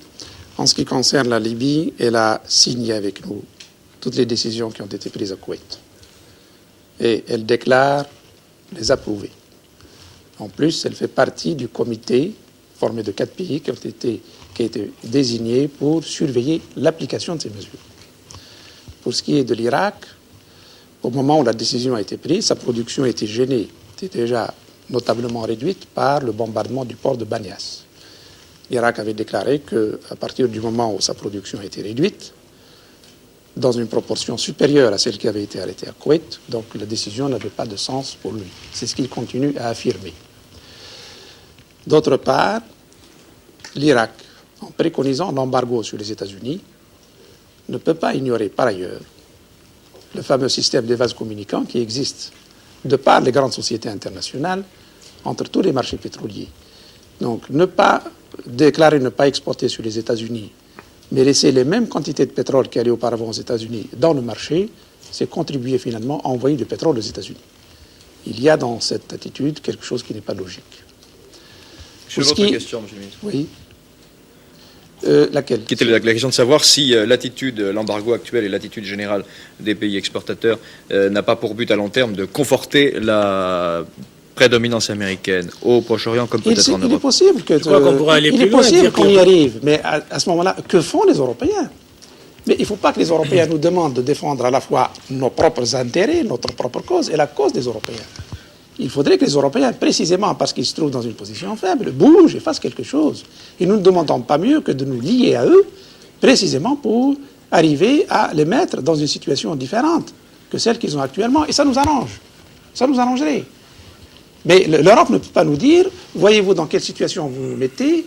En ce qui concerne la Libye, elle a signé avec nous toutes les décisions qui ont été prises au Koweït. et elle déclare les approuver. En plus, elle fait partie du comité formé de 4 pays qui a été désigné pour surveiller l'application de ces mesures. Pour ce qui est de l'Irak, au moment où la décision a été prise, sa production était gênée, était déjà notablement réduite par le bombardement du port de Banias. L'Irak avait déclaré qu'à partir du moment où sa production a été réduite, dans une proportion supérieure à celle qui avait été arrêtée à Koweït, donc la décision n'avait pas de sens pour lui. C'est ce qu'il continue à affirmer. D'autre part, l'Irak, en préconisant l'embargo sur les États-Unis, ne peut pas ignorer par ailleurs le fameux système des vases communicants qui existe de par les grandes sociétés internationales entre tous les marchés pétroliers. Donc, ne pas déclarer ne pas exporter sur les États-Unis, mais laisser les mêmes quantités de pétrole qui allaient auparavant aux États-Unis dans le marché, c'est contribuer finalement à envoyer du pétrole aux États-Unis. Il y a dans cette attitude quelque chose qui n'est pas logique. Sur votre question, Monsieur le ministre. Oui. Laquelle? Qui était la question de savoir si l'attitude, l'embargo actuel et l'attitude générale des pays exportateurs n'a pas pour but à long terme de conforter la prédominance américaine au Proche-Orient comme peut-être en Europe. Il est possible que Je crois qu'on pourrait aller plus loin, possible dire qu'on que- y arrive, mais à ce moment-là, que font les Européens? Mais il ne faut pas que les Européens nous demandent de défendre à la fois nos propres intérêts, notre propre cause et la cause des Européens. Il faudrait que les Européens, précisément parce qu'ils se trouvent dans une position faible, bougent et fassent quelque chose. Et nous ne demandons pas mieux que de nous lier à eux, précisément pour arriver à les mettre dans une situation différente que celle qu'ils ont actuellement. Et ça nous arrange. Ça nous arrangerait. Mais l'Europe ne peut pas nous dire, voyez-vous dans quelle situation vous vous mettez,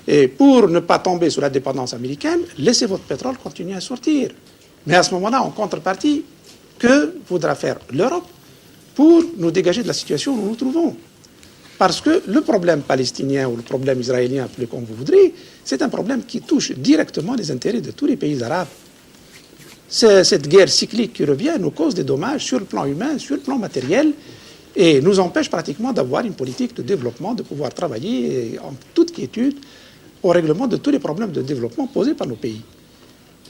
et pour ne pas tomber sous la dépendance américaine, laissez votre pétrole continuer à sortir. Mais à ce moment-là, en contrepartie, que voudra faire l'Europe pour nous dégager de la situation où nous nous trouvons? Parce que le problème palestinien ou le problème israélien, appelez comme vous voudrez, c'est un problème qui touche directement les intérêts de tous les pays arabes. Cette guerre cyclique qui revient nous cause des dommages sur le plan humain, sur le plan matériel, et nous empêche pratiquement d'avoir une politique de développement, de pouvoir travailler en toute quiétude au règlement de tous les problèmes de développement posés par nos pays.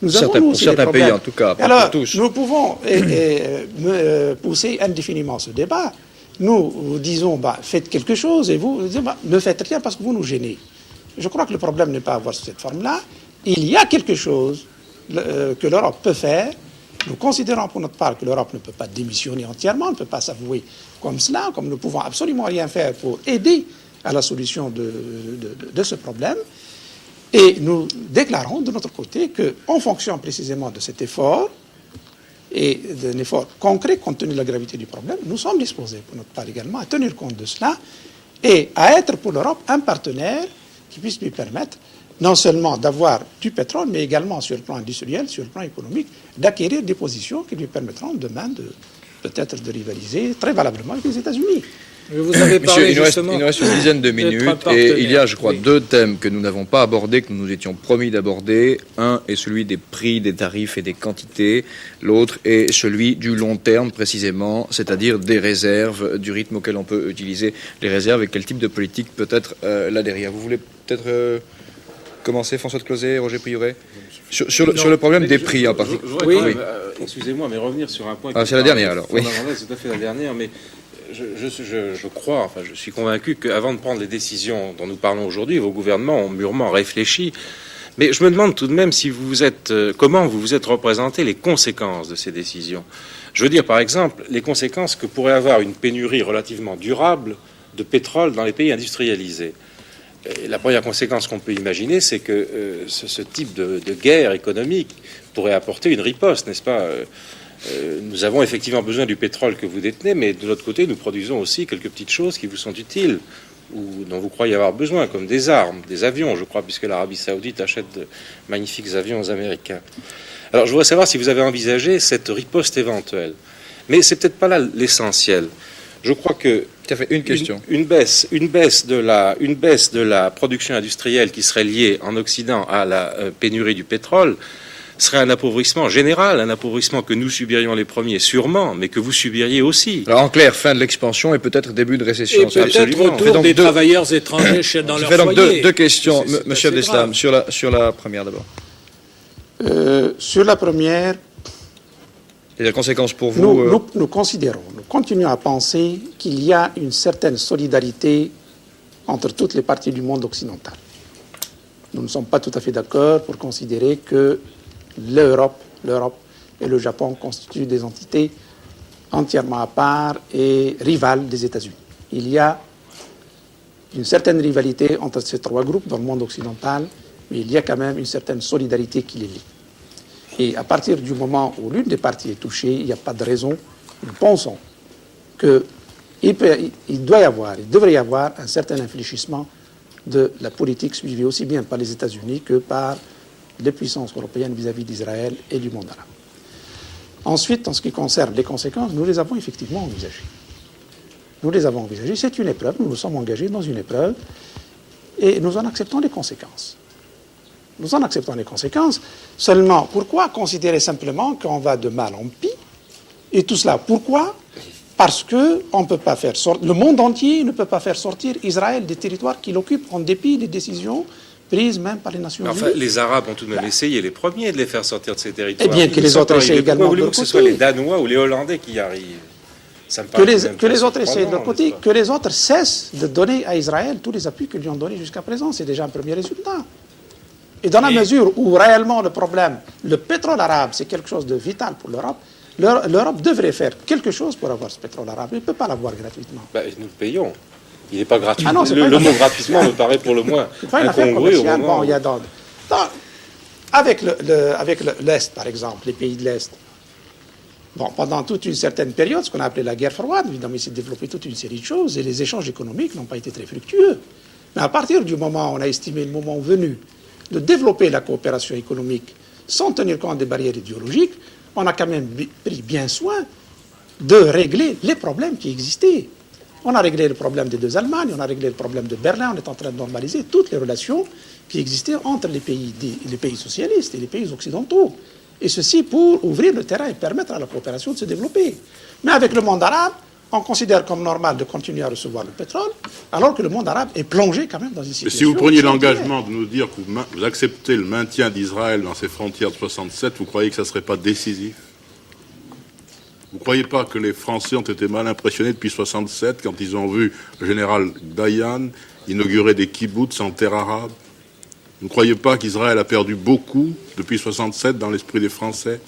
Nous avons, nous, Pour aussi, certains des pays, problèmes. en tout cas, pas Alors, pour tous. nous pouvons pousser indéfiniment ce débat. Nous disons, faites quelque chose, et vous dites, ne faites rien parce que vous nous gênez. Je crois que le problème n'est pas à voir sous cette forme-là. Il y a quelque chose que l'Europe peut faire. Nous considérons pour notre part que l'Europe ne peut pas démissionner entièrement, ne peut pas s'avouer comme cela, comme nous ne pouvons absolument rien faire pour aider à la solution de ce problème. Et nous déclarons de notre côté qu'en fonction précisément de cet effort, et d'un effort concret compte tenu de la gravité du problème, nous sommes disposés pour notre part également à tenir compte de cela et à être pour l'Europe un partenaire qui puisse lui permettre non seulement d'avoir du pétrole, mais également sur le plan industriel, sur le plan économique, d'acquérir des positions qui lui permettront demain peut-être de rivaliser très valablement avec les États-Unis. Vous avez Monsieur, parlé il nous reste justement une dizaine de d'être minutes un partenaire. et il y a, je crois, Oui. 2 thèmes que nous n'avons pas abordés, que nous nous étions promis d'aborder. Un est celui des prix, des tarifs et des quantités. L'autre est celui du long terme, précisément, c'est-à-dire des réserves, du rythme auquel on peut utiliser les réserves et quel type de politique peut être là derrière. Vous voulez peut-être commencer, François de Closet, Roger Prioret, sur le problème des prix en particulier. Je voudrais quand même, excusez-moi, mais revenir sur un point. Ah, c'est la dernière, alors, oui. C'est tout à fait la dernière, mais je crois, enfin, je suis convaincu qu'avant de prendre les décisions dont nous parlons aujourd'hui, vos gouvernements ont mûrement réfléchi. Mais je me demande tout de même si comment vous vous êtes représenté les conséquences de ces décisions. Je veux dire, par exemple, les conséquences que pourrait avoir une pénurie relativement durable de pétrole dans les pays industrialisés. Et la première conséquence qu'on peut imaginer, c'est que ce type de guerre économique pourrait apporter une riposte, n'est-ce pas? Nous avons effectivement besoin du pétrole que vous détenez, mais de l'autre côté, nous produisons aussi quelques petites choses qui vous sont utiles ou dont vous croyez avoir besoin, comme des armes, des avions, je crois, puisque l'Arabie Saoudite achète de magnifiques avions aux Américains. Alors, je voudrais savoir si vous avez envisagé cette riposte éventuelle. Mais c'est peut-être pas là l'essentiel. Je crois que Tout à fait, une question. une baisse de la production industrielle qui serait liée en Occident à la pénurie du pétrole serait un appauvrissement général, un appauvrissement que nous subirions les premiers sûrement, mais que vous subiriez aussi. Alors en clair, fin de l'expansion et peut-être début de récession. Et peut-être absolument. Fait retour donc des deux- travailleurs étrangers dans Je leur fais donc foyer. deux questions, C'est Monsieur assez Abdeslam, grave. sur la première d'abord. Sur la première, Et la conséquence pour vous Nous considérons, nous continuons à penser qu'il y a une certaine solidarité entre toutes les parties du monde occidental. Nous ne sommes pas tout à fait d'accord pour considérer que l'Europe et le Japon constituent des entités entièrement à part et rivales des États-Unis. Il y a une certaine rivalité entre ces trois groupes dans le monde occidental, mais il y a quand même une certaine solidarité qui les lie. Et à partir du moment où l'une des parties est touchée, il n'y a pas de raison, nous pensons qu'il devrait y avoir un certain infléchissement de la politique suivie aussi bien par les États-Unis que par les puissances européennes vis-à-vis d'Israël et du monde arabe. Ensuite, en ce qui concerne les conséquences, nous les avons effectivement envisagées. Nous les avons envisagées. C'est une épreuve, nous nous sommes engagés dans une épreuve et nous en acceptons les conséquences. Nous en acceptons les conséquences. Seulement, pourquoi considérer simplement qu'on va de mal en pis? Et tout cela, pourquoi? Parce que on peut pas faire le monde entier ne peut pas faire sortir Israël des territoires qu'il occupe en dépit des décisions prises même par les Nations Unies. Enfin, les Arabes ont tout de même essayé, les premiers, de les faire sortir de ces territoires. Eh bien, que les autres essaient également de leur côté. Que ce soit les Danois ou les Hollandais qui y arrivent. Ça me que les autres essaient de leur côté, que les autres cessent de donner à Israël tous les appuis qu'ils lui ont donnés jusqu'à présent. C'est déjà un premier résultat. Et dans la mesure où réellement le problème, le pétrole arabe, c'est quelque chose de vital pour l'Europe, l'Europe devrait faire quelque chose pour avoir ce pétrole arabe. Elle ne peut pas l'avoir gratuitement. Nous le payons. Il n'est pas gratuit. Ah non, le mot gratuitement me paraît pour le moins incongru au moment. Avec l'Est, par exemple, les pays de l'Est, pendant toute une certaine période, ce qu'on a appelé la guerre froide, évidemment, il s'est développé toute une série de choses et les échanges économiques n'ont pas été très fructueux. Mais à partir du moment où on a estimé le moment venu de développer la coopération économique sans tenir compte des barrières idéologiques, on a quand même pris bien soin de régler les problèmes qui existaient. On a réglé le problème des deux Allemagnes, on a réglé le problème de Berlin, on est en train de normaliser toutes les relations qui existaient entre les pays socialistes et les pays occidentaux. Et ceci pour ouvrir le terrain et permettre à la coopération de se développer. Mais avec le monde arabe, on considère comme normal de continuer à recevoir le pétrole, alors que le monde arabe est plongé quand même dans une situation... Mais si vous preniez l'engagement de nous dire que vous acceptez le maintien d'Israël dans ses frontières de 67, vous croyez que ça ne serait pas décisif? Vous ne croyez pas que les Français ont été mal impressionnés depuis 67 quand ils ont vu le général Dayan inaugurer des kibboutz en terre arabe? Vous ne croyez pas qu'Israël a perdu beaucoup depuis 67 dans l'esprit des Français?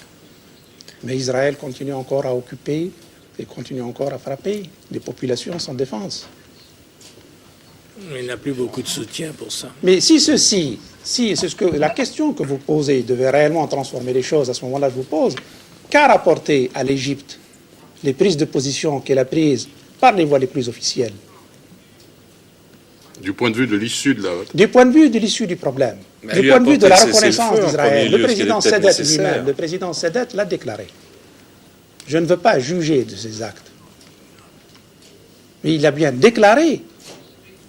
Mais Israël continue encore à occuper et continue encore à frapper des populations sans défense. Il n'a plus beaucoup de soutien pour ça. Mais si c'est ce que la question que vous posez devait réellement transformer les choses, à ce moment-là, je vous pose, qu'a rapporté à l'Égypte les prises de position qu'elle a prises par les voies les plus officielles? Du point de vue de l'issue de la... Du point de vue de l'issue du problème, du point de vue de la reconnaissance d'Israël, le président Sadat lui-même, le président Sadat l'a déclaré. Je ne veux pas juger de ses actes. Mais il a bien déclaré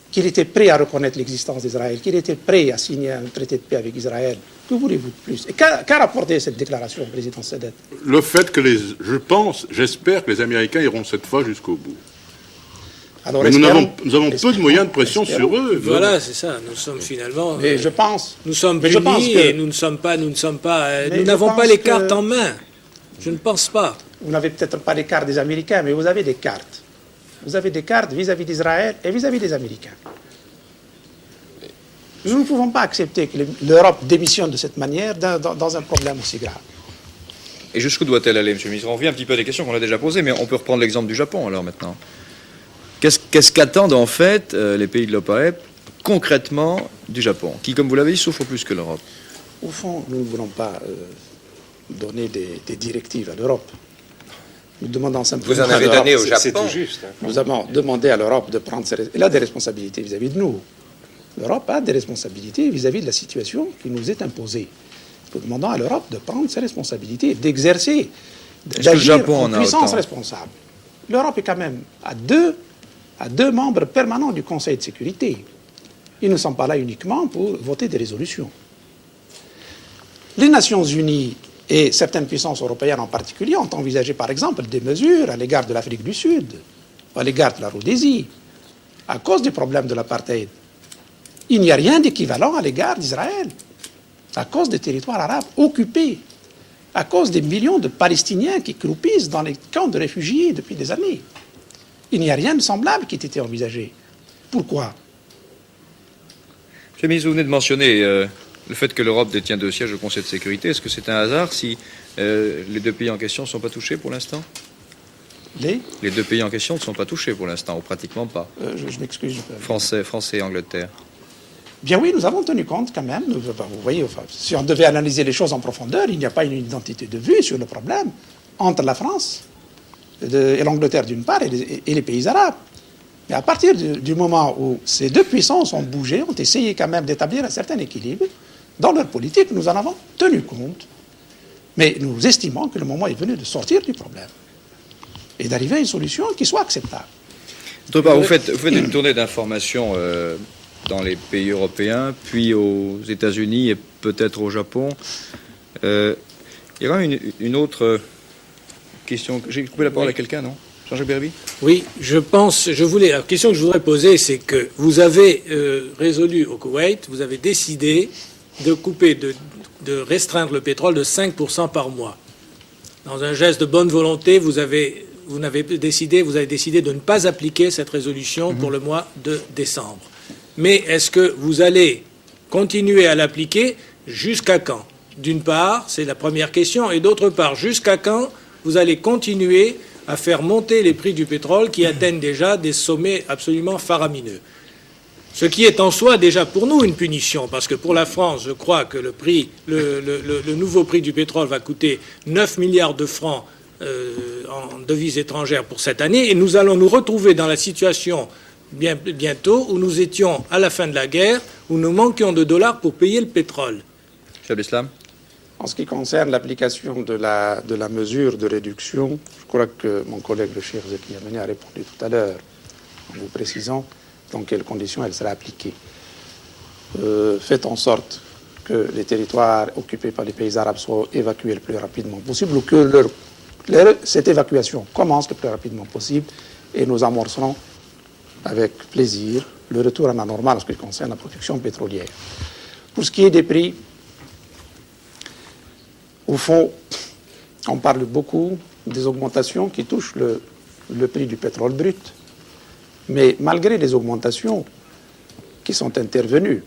qu'il était prêt à reconnaître l'existence d'Israël, qu'il était prêt à signer un traité de paix avec Israël. Que voulez-vous de plus? Et qu'a rapporté cette déclaration au président Sadat? Le fait que j'espère que les Américains iront cette fois jusqu'au bout. Alors, mais nous avons peu de moyens de pression sur eux. Voilà, c'est ça. Nous sommes finalement... Mais je pense... Nous sommes unis et nous n'avons pas les cartes en main. Je ne pense pas. Vous n'avez peut-être pas les cartes des Américains, mais vous avez des cartes. Vous avez des cartes vis-à-vis d'Israël et vis-à-vis des Américains. Nous ne pouvons pas accepter que l'Europe démissionne de cette manière dans un problème aussi grave. Et jusqu'où doit-elle aller, Monsieur le ministre? On revient un petit peu à des questions qu'on a déjà posées, mais on peut reprendre l'exemple du Japon, alors, maintenant. Qu'est-ce qu'attendent, en fait, les pays de l'OPEP, concrètement, du Japon, qui, comme vous l'avez dit, souffre plus que l'Europe? Au fond, nous ne voulons pas donner des directives à l'Europe. Nous demandons simplement... Vous en avez donné au Japon. C'est tout juste. Nous avons demandé à l'Europe de prendre elle a des responsabilités vis-à-vis de nous. L'Europe a des responsabilités vis-à-vis de la situation qui nous est imposée. Nous demandons à l'Europe de prendre ses responsabilités, d'exercer, d'agir en puissance responsable. L'Europe est quand même à deux membres permanents du Conseil de sécurité. Ils ne sont pas là uniquement pour voter des résolutions. Les Nations Unies et certaines puissances européennes en particulier ont envisagé par exemple des mesures à l'égard de l'Afrique du Sud, à l'égard de la Rhodésie, à cause du problème de l'apartheid. Il n'y a rien d'équivalent à l'égard d'Israël, à cause des territoires arabes occupés. à cause des millions de Palestiniens qui croupissent dans les camps de réfugiés depuis des années. Il n'y a rien de semblable qui ait été envisagé. Pourquoi? Monsieur le ministre, vous venez de mentionner le fait que l'Europe détient 2 sièges au Conseil de sécurité. Est-ce que c'est un hasard si les 2 pays en question ne sont pas touchés pour l'instant? Les 2 pays en question ne sont pas touchés pour l'instant, ou pratiquement pas. Je m'excuse. Français et Angleterre. Bien oui, nous avons tenu compte quand même. Vous voyez, enfin, si on devait analyser les choses en profondeur, il n'y a pas une identité de vue sur le problème entre la France et l'Angleterre d'une part et les pays arabes. Mais à partir du moment où ces 2 puissances ont bougé, ont essayé quand même d'établir un certain équilibre, dans leur politique, nous en avons tenu compte. Mais nous estimons que le moment est venu de sortir du problème et d'arriver à une solution qui soit acceptable. D'autre part, vous faites une tournée d'information dans les pays européens, puis aux États-Unis et peut-être au Japon. Il y a quand même une autre question. J'ai coupé la parole à quelqu'un, non? Jean-Jacques Berby? Oui, la question que je voudrais poser, c'est que vous avez résolu au Koweït, vous avez décidé de couper, de restreindre le pétrole de 5% par mois. Dans un geste de bonne volonté, vous avez décidé de ne pas appliquer cette résolution pour le mois de décembre. Mais est-ce que vous allez continuer à l'appliquer jusqu'à quand? D'une part, c'est la première question, et d'autre part, jusqu'à quand vous allez continuer à faire monter les prix du pétrole qui atteignent déjà des sommets absolument faramineux? Ce qui est en soi déjà pour nous une punition, parce que pour la France, je crois que le nouveau prix du pétrole va coûter 9 milliards de francs en devises étrangères pour cette année, et nous allons nous retrouver dans la situation bientôt où nous étions à la fin de la guerre, où nous manquions de dollars pour payer le pétrole. Monsieur Abdeslam? En ce qui concerne l'application de la mesure de réduction, je crois que mon collègue le Cheikh Zeki Yamani a répondu tout à l'heure en vous précisant dans quelles conditions elle sera appliquée. Faites en sorte que les territoires occupés par les pays arabes soient évacués le plus rapidement possible, ou que cette évacuation commence le plus rapidement possible, et nous amorcerons avec plaisir le retour à la normale en ce qui concerne la production pétrolière. Pour ce qui est des prix, au fond, on parle beaucoup des augmentations qui touchent le prix du pétrole brut. Mais malgré les augmentations qui sont intervenues,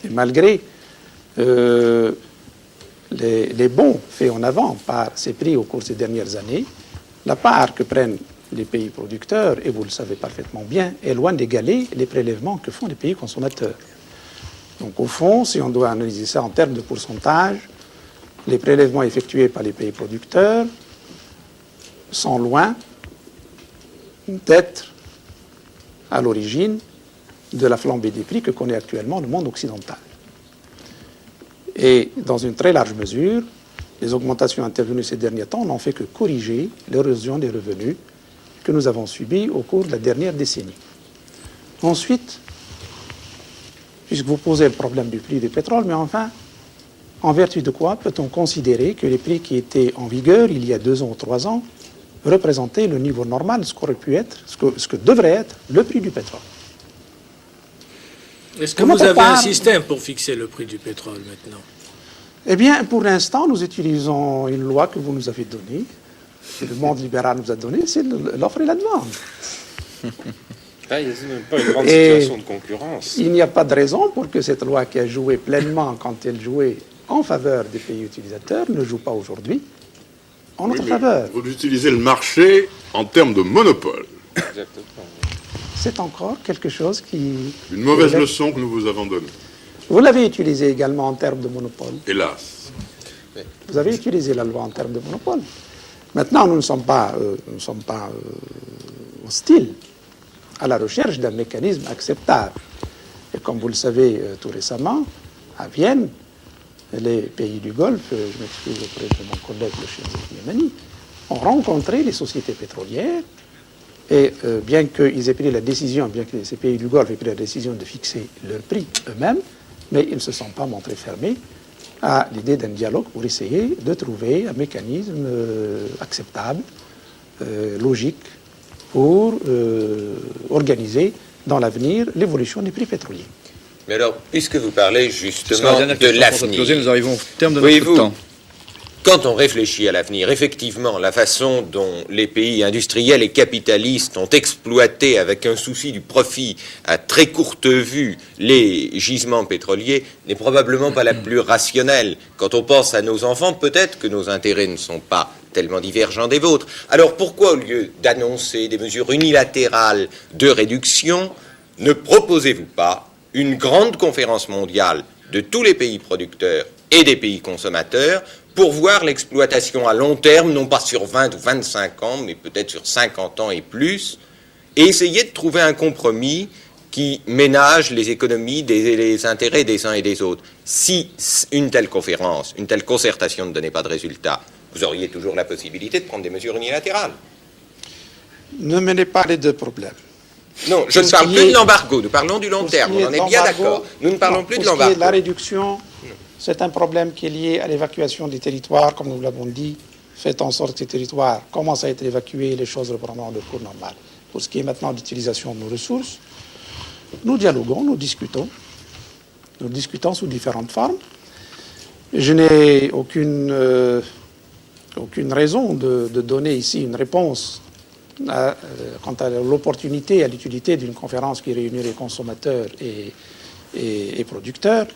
et malgré les bons faits en avant par ces prix au cours des dernières années, la part que prennent les pays producteurs, et vous le savez parfaitement bien, est loin d'égaler les prélèvements que font les pays consommateurs. Donc au fond, si on doit analyser ça en termes de pourcentage, les prélèvements effectués par les pays producteurs sont loin d'être à l'origine de la flambée des prix que connaît actuellement le monde occidental. Et dans une très large mesure, les augmentations intervenues ces derniers temps n'ont fait que corriger l'érosion des revenus que nous avons subie au cours de la dernière décennie. Ensuite, puisque vous posez le problème du prix du pétrole, mais enfin, en vertu de quoi peut-on considérer que les prix qui étaient en vigueur il y a 2 ans ou 3 ans représentaient le niveau normal de ce qu'aurait pu être, ce que devrait être le prix du pétrole? Est-ce que vous avez un système pour fixer le prix du pétrole maintenant? Eh bien, pour l'instant, nous utilisons une loi que vous nous avez donnée, que le monde libéral nous a donnée, c'est l'offre et la demande. Ah, il n'y a même pas une grande situation de concurrence. Il n'y a pas de raison pour que cette loi qui a joué pleinement quand elle jouait en faveur des pays utilisateurs ne joue pas aujourd'hui en notre faveur. Vous utilisez le marché en termes de monopole. Exactement. C'est encore quelque chose qui... Une mauvaise leçon que nous vous avons donnée. Vous l'avez utilisé également en termes de monopole. Hélas. Vous avez utilisé la loi en termes de monopole. Maintenant, nous ne sommes pas hostiles à la recherche d'un mécanisme acceptable. Et comme vous le savez tout récemment, à Vienne, les pays du Golfe, je m'excuse auprès de mon collègue le Cheikh Zeki Yamani, ont rencontré les sociétés pétrolières et bien qu'ils aient pris la décision, bien que ces pays du Golfe aient pris la décision de fixer leur prix eux-mêmes, mais ils ne se sont pas montrés fermés à l'idée d'un dialogue pour essayer de trouver un mécanisme acceptable, logique, pour organiser dans l'avenir l'évolution des prix pétroliers. Mais alors, puisque vous parlez justement de l'avenir, nous arrivons au terme de notre temps. quand on réfléchit à l'avenir, effectivement, la façon dont les pays industriels et capitalistes ont exploité avec un souci du profit à très courte vue les gisements pétroliers n'est probablement pas la plus rationnelle. Quand on pense à nos enfants, peut-être que nos intérêts ne sont pas tellement divergents des vôtres. Alors pourquoi, au lieu d'annoncer des mesures unilatérales de réduction, ne proposez-vous pas une grande conférence mondiale de tous les pays producteurs et des pays consommateurs pour voir l'exploitation à long terme, non pas sur 20 ou 25 ans, mais peut-être sur 50 ans et plus, et essayer de trouver un compromis qui ménage les économies et les intérêts des uns et des autres. Si une telle conférence, une telle concertation ne donnait pas de résultat, vous auriez toujours la possibilité de prendre des mesures unilatérales. Ne menez pas les deux problèmes. Non, je ne parle plus de l'embargo, nous parlons du long terme, on en est bien d'accord. Nous ne parlons plus de l'embargo. Pour ce qui est de la réduction, c'est un problème qui est lié à l'évacuation des territoires, comme nous l'avons dit. Faites en sorte que ces territoires commencent à être évacués, les choses reprendront le cours normal. Pour ce qui est maintenant d'utilisation de nos ressources, nous dialoguons, nous discutons sous différentes formes. Je n'ai aucune raison de donner ici une réponse quant à l'opportunité et à l'utilité d'une conférence qui réunirait consommateurs et producteurs.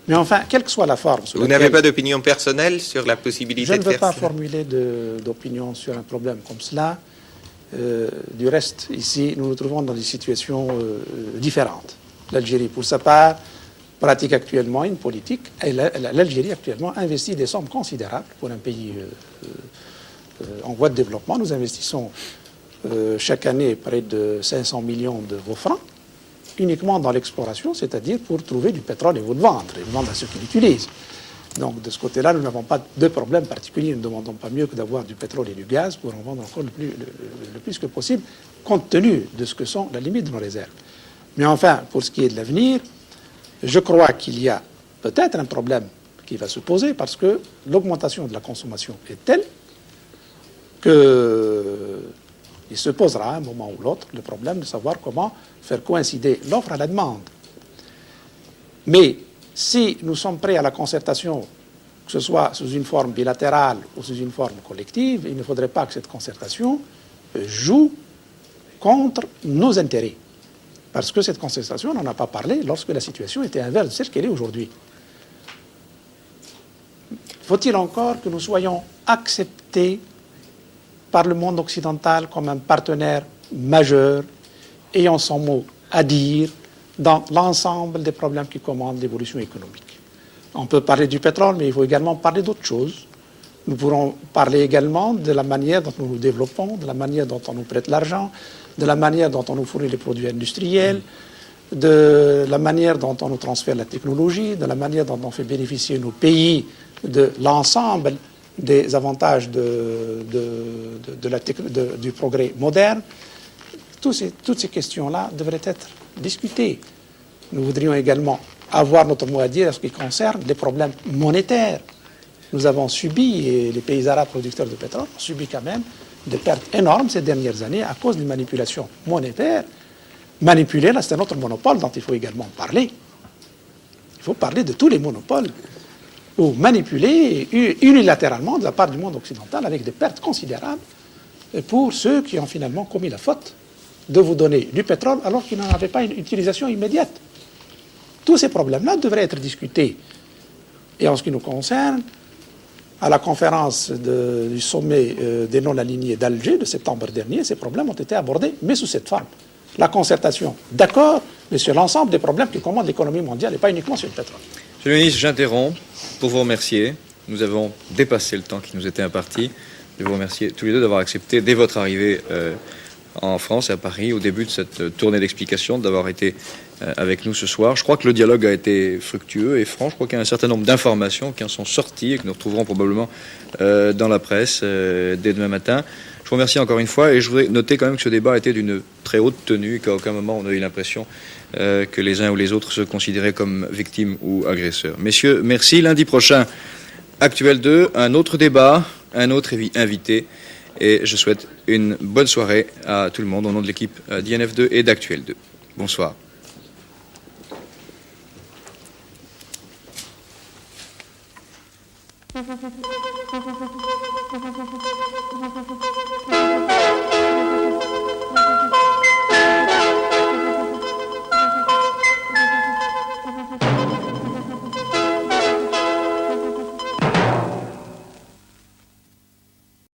Mais enfin, quelle que soit la forme... Vous n'avez pas d'opinion personnelle sur la possibilité de faire ça? Je ne veux pas formuler d'opinion sur un problème comme cela. Du reste, ici, nous nous trouvons dans des situations différentes. L'Algérie, pour sa part, pratique actuellement une politique, et l'Algérie actuellement investit des sommes considérables pour un pays en voie de développement. Nous investissons chaque année près de 500 millions de vos francs, uniquement dans l'exploration, c'est-à-dire pour trouver du pétrole et vous le vendre à ceux qui l'utilisent. Donc de ce côté-là, nous n'avons pas de problème particulier. Nous ne demandons pas mieux que d'avoir du pétrole et du gaz pour en vendre encore le plus que possible, compte tenu de ce que sont la limite de nos réserves. Mais enfin, pour ce qui est de l'avenir, je crois qu'il y a peut-être un problème qui va se poser parce que l'augmentation de la consommation est telle qu'il se posera à un moment ou l'autre le problème de savoir comment faire coïncider l'offre à la demande. Mais si nous sommes prêts à la concertation, que ce soit sous une forme bilatérale ou sous une forme collective, il ne faudrait pas que cette concertation joue contre nos intérêts. Parce que cette concertation, on n'en a pas parlé lorsque la situation était inverse de celle qu'elle est aujourd'hui. Faut-il encore que nous soyons acceptés par le monde occidental comme un partenaire majeur ayant son mot à dire dans l'ensemble des problèmes qui commandent l'évolution économique? On peut parler du pétrole, mais il faut également parler d'autres choses. Nous pourrons parler également de la manière dont nous nous développons, de la manière dont on nous prête l'argent, de la manière dont on nous fournit les produits industriels, de la manière dont on nous transfère la technologie, de la manière dont on fait bénéficier nos pays de l'ensemble des avantages du progrès moderne. Toutes ces questions-là devraient être discutées. Nous voudrions également avoir notre mot à dire en ce qui concerne les problèmes monétaires. Nous avons subi, et les pays arabes producteurs de pétrole ont subi quand même des pertes énormes ces dernières années à cause d'une manipulation monétaire. Manipuler, là, c'est un autre monopole dont il faut également parler. Il faut parler de tous les monopoles ou manipuler unilatéralement de la part du monde occidental avec des pertes considérables pour ceux qui ont finalement commis la faute de vous donner du pétrole alors qu'ils n'en avaient pas une utilisation immédiate. Tous ces problèmes-là devraient être discutés. Et en ce qui nous concerne, à la conférence du sommet des non-alignés d'Alger de septembre dernier, ces problèmes ont été abordés, mais sous cette forme. La concertation, d'accord, mais sur l'ensemble des problèmes qui commandent l'économie mondiale et pas uniquement sur le pétrole. Monsieur le ministre, j'interromps pour vous remercier. Nous avons dépassé le temps qui nous était imparti. Je vous remercier tous les deux d'avoir accepté, dès votre arrivée en France et à Paris, au début de cette tournée d'explication, d'avoir été avec nous ce soir. Je crois que le dialogue a été fructueux et franc. Je crois qu'il y a un certain nombre d'informations qui en sont sorties et que nous retrouverons probablement dans la presse dès demain matin. Je vous remercie encore une fois et je voudrais noter quand même que ce débat était d'une très haute tenue et qu'à aucun moment on a eu l'impression que les uns ou les autres se considéraient comme victimes ou agresseurs. Messieurs, merci. Lundi prochain, Actuel 2, un autre débat, un autre invité. Et je souhaite une bonne soirée à tout le monde au nom de l'équipe d'INF2 et d'Actuel 2. Bonsoir.